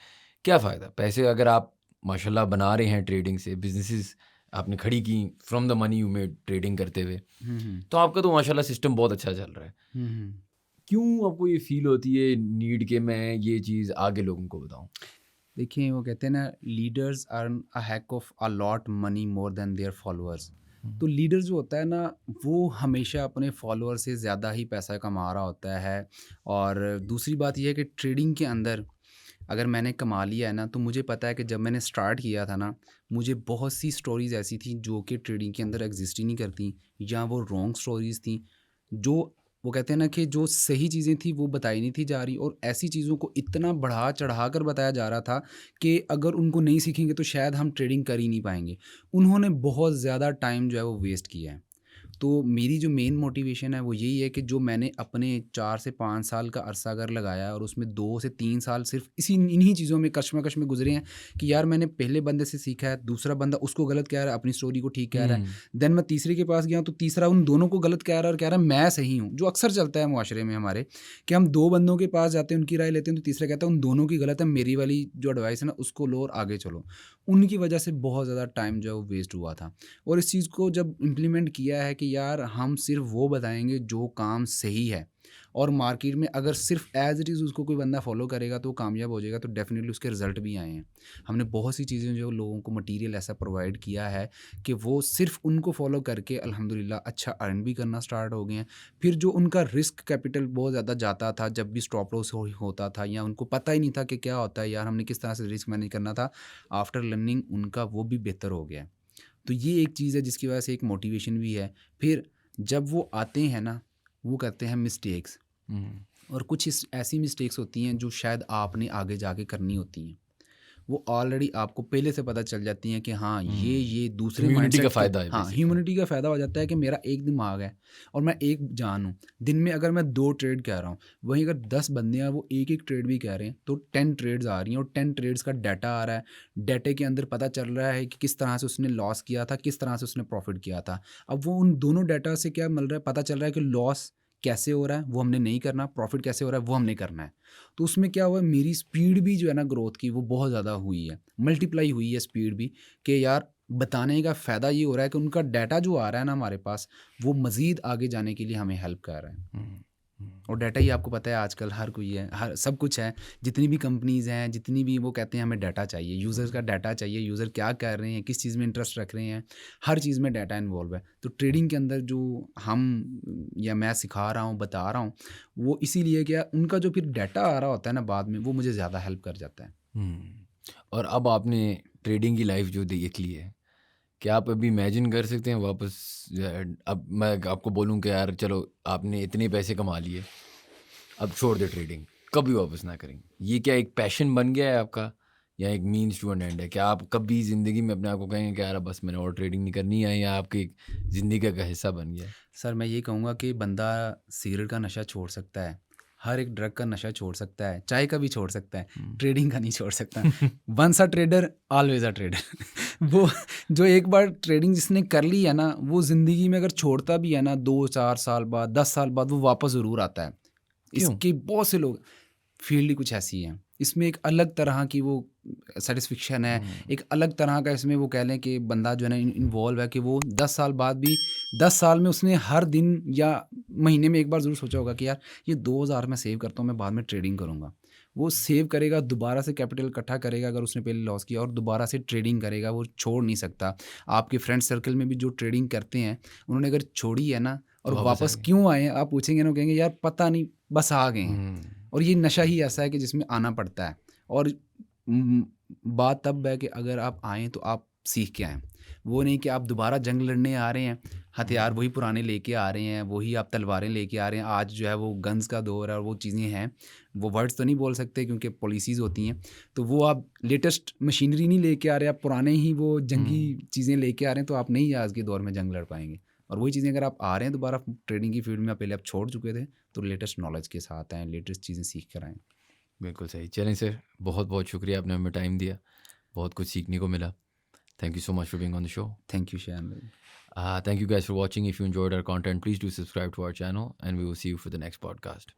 क्या फ़ायदा? पैसे अगर आप माशाल्लाह बना रहे हैं ट्रेडिंग से, बिज़नेसेस आपने खड़ी की from the money you made trading करते हुए, हुँ, हुँ। तो आपका तो माशाल्लाह सिस्टम बहुत अच्छा चल रहा है। हुँ, हुँ। क्यों आपको ये फ़ील होती है नीड कि मैं ये चीज़ आगे लोगों को बताऊँ? देखिए, वो कहते हैं ना, leaders earn a heck of a lot money more than their followers. हुँ, तो लीडर जो होता है ना, वो हमेशा अपने फॉलोअर से ज़्यादा ही पैसा कमा रहा होता है। और दूसरी बात ये है कि ट्रेडिंग के अंदर अगर मैंने कमा लिया है ना, तो मुझे पता है कि जब मैंने स्टार्ट किया था ना, मुझे बहुत सी स्टोरीज़ ऐसी थी जो कि ट्रेडिंग के अंदर एग्जिस्ट ही नहीं करती, या वो रॉन्ग स्टोरीज़ थी, जो वो कहते हैं ना कि जो सही चीज़ें थी वो बताई नहीं थी जा रही, और ऐसी चीज़ों को इतना बढ़ा चढ़ा कर बताया जा रहा था कि अगर उनको नहीं सीखेंगे तो शायद हम ट्रेडिंग कर ही नहीं पाएंगे। उन्होंने बहुत ज़्यादा टाइम जो है वो वेस्ट किया है। तो मेरी जो मेन मोटिवेशन है वो यही है कि जो मैंने अपने 4 से 5 साल का अरसा अगर लगाया है और उसमें 2 से 3 साल सिर्फ़ इन्हीं चीज़ों में कशमकश में गुज़रे हैं कि यार मैंने पहले बंदे से सीखा है, दूसरा बंदा उसको गलत कह रहा है, अपनी स्टोरी को ठीक कह रहा है। हुँ, देन मैं तीसरे के पास गया तो तीसरा उन दोनों को गलत कह रहा है और कह रहा है मैं सही हूँ। जो अक्सर चलता है मुआशरे में हमारे, कि हम 2 बंदों के पास जाते हैं, उनकी राय लेते हैं, तो तीसरा कहता है उन दोनों की गलत है, मेरी वाली जो एडवाइस है ना उसको लो और आगे चलो। उनकी वजह से बहुत ज़्यादा टाइम जो है वो वेस्ट हुआ था। और इस चीज़ को जब इम्प्लीमेंट किया है कि यार हम सिर्फ वो बताएँगे जो काम सही है, और मार्केट में अगर सिर्फ एज़ इट इज़ उसको कोई बंदा फॉलो करेगा तो वो कामयाब हो जाएगा, तो डेफ़िनेटली उसके रिज़ल्ट भी आए हैं। हमने बहुत सी चीज़ें जो लोगों को मटीरियल ऐसा प्रोवाइड किया है कि वो सिर्फ उनको फॉलो करके अल्हम्दुलिल्लाह अच्छा अर्न भी करना स्टार्ट हो गए हैं। फिर जो उनका रिस्क कैपिटल बहुत ज़्यादा जाता था जब भी स्टॉप लॉस होता था, या उनको पता ही नहीं था कि क्या होता है यार, हमने किस तरह से रिस्क मैनेज करना था, आफ्टर लर्निंग उनका वो भी बेहतर हो गया है। तो ये एक चीज़ है जिसकी वजह से एक मोटिवेशन भी है। फिर जब वो आते हैं ना, वो करते हैं मिस्टेक्स, हुँ। और कुछ ऐसी मिस्टेक्स होती हैं जो शायद आपने आगे जाके करनी होती हैं। वो ऑलरेडी आपको पहले से पता चल जाती हैं कि हाँ, हुँ। ये दूसरे ह्यूमैनिटी का माइंडसेट के, फ़ायदा है हाँ, बेसिकली। ह्यूमैनिटी का फ़ायदा हो जाता है कि मेरा एक दिमाग है और मैं एक जान हूँ। दिन में अगर मैं 2 ट्रेड कह रहा हूँ, वहीं अगर 10 बंदे हैं वो एक-एक ट्रेड भी कह रहे हैं, तो 10 ट्रेड्स आ रही हैं और 10 ट्रेड्स का डाटा आ रहा है। डाटे के अंदर पता चल रहा है कि किस तरह से उसने लॉस किया था, किस तरह से उसने प्रॉफ़िट किया था। अब वो उन दोनों डाटा से क्या मिल रहा है, पता चल रहा है कि लॉस कैसे हो रहा है वो हमने नहीं करना, प्रॉफिट कैसे हो रहा है वो हमने करना है। तो उसमें क्या हुआ, मेरी स्पीड भी जो है ना ग्रोथ की वो बहुत ज़्यादा हुई है, मल्टीप्लाई हुई है स्पीड भी, कि यार बताने का फ़ायदा ये हो रहा है कि उनका डाटा जो आ रहा है ना हमारे पास, वो मज़ीद आगे जाने के लिए हमें हेल्प कर रहा है। और डाटा ही आपको पता है आजकल हर कोई है, हर सब कुछ है, जितनी भी कंपनीज़ हैं, जितनी भी, वो कहते हैं हमें डाटा चाहिए, यूज़र्स का डाटा चाहिए, यूज़र क्या कर रहे हैं, किस चीज़ में इंटरेस्ट रख रहे हैं, हर चीज़ में डाटा इन्वॉल्व है। तो ट्रेडिंग के अंदर जो हम या मैं सिखा रहा हूँ, बता रहा हूँ, वो इसीलिए क्या उनका जो फिर डाटा आ रहा होता है ना बाद में, वो मुझे ज़्यादा हेल्प कर जाता है। और अब आपने ट्रेडिंग की लाइफ जो देख ली है, क्या आप अभी इमेजिन कर सकते हैं वापस अब मैं आपको बोलूं कि यार चलो आपने इतने पैसे कमा लिए, अब छोड़ दे ट्रेडिंग, कभी वापस ना करेंगे? ये क्या एक पैशन बन गया है आपका या एक मीन्स टू एन एंड है? क्या आप कभी ज़िंदगी में अपने आप को कहेंगे कि यार अब बस मैंने और ट्रेडिंग नहीं करनी है, या आपकी ज़िंदगी का हिस्सा बन गया है? सर मैं ये कहूँगा कि बंदा सिगरेट का नशा छोड़ सकता है, हर एक ड्रग का नशा छोड़ सकता है, चाय का भी छोड़ सकता है, ट्रेडिंग का नहीं छोड़ सकता। Once a trader always a trader. वो जो एक बार ट्रेडिंग जिसने कर ली है ना, वो ज़िंदगी में अगर छोड़ता भी है ना 2-4 साल बाद, 10 साल बाद, वो वापस ज़रूर आता है। क्यों? इसके बहुत से लोग, फील्ड ही कुछ ऐसी है, इसमें एक अलग तरह की वो सेटिस्फिक्शन है, एक अलग तरह का इसमें वो कह लें कि बंदा जो है ना इन्वॉल्व है, कि वो 10 साल बाद भी, 10 साल में उसने हर दिन या महीने में एक बार ज़रूर सोचा होगा कि यार ये 2000 मैं सेव करता हूँ, मैं बाद में ट्रेडिंग करूँगा। वो सेव करेगा, दोबारा से कैपिटल इकट्ठा करेगा अगर उसने पहले लॉस किया, और दोबारा से ट्रेडिंग करेगा, वो छोड़ नहीं सकता। आपके फ्रेंड सर्कल में भी जो ट्रेडिंग करते हैं, उन्होंने अगर छोड़ी है ना और तो वापस आ वापस गए। क्यों आए हैं, आप पूछेंगे ना, वो कहेंगे यार पता नहीं, बस आ गए हैं। हम्म, और ये नशा ही ऐसा है कि जिसमें आना पड़ता है। और उम, बात तब है कि अगर आप आएँ तो आप सीख के आएँ। वो नहीं कि आप दोबारा जंग लड़ने आ रहे हैं, हथियार वही पुराने लेके आ रहे हैं, वही आप तलवारें लेके आ रहे हैं। आज जो है वो गन्स का दौर है और वो चीज़ें हैं। वो वर्ड्स तो नहीं बोल सकते क्योंकि पॉलिसीज़ होती हैं। तो वो आप लेटेस्ट मशीनरी नहीं लेके आ रहे, आप पुराने ही वो जंगी चीज़ें लेके आ रहे हैं, तो आप नहीं आज के दौर में जंग लड़ पाएँगे। और वही चीज़ें अगर आप आ रहे हैं दोबारा ट्रेडिंग की फील्ड में, पहले आप छोड़ चुके थे, तो लेटेस्ट नॉलेज के साथ आएँ, लेटेस्ट चीज़ें सीख कर आएँ। बिल्कुल सही। चलें सर, बहुत बहुत शुक्रिया, आपने हमें टाइम दिया, बहुत कुछ सीखने को मिला। Thank you so much for being on the show. Thank you शान भाई। Thank you guys for watching. If you enjoyed our content, please do subscribe to our channel, and we will see you for the next podcast.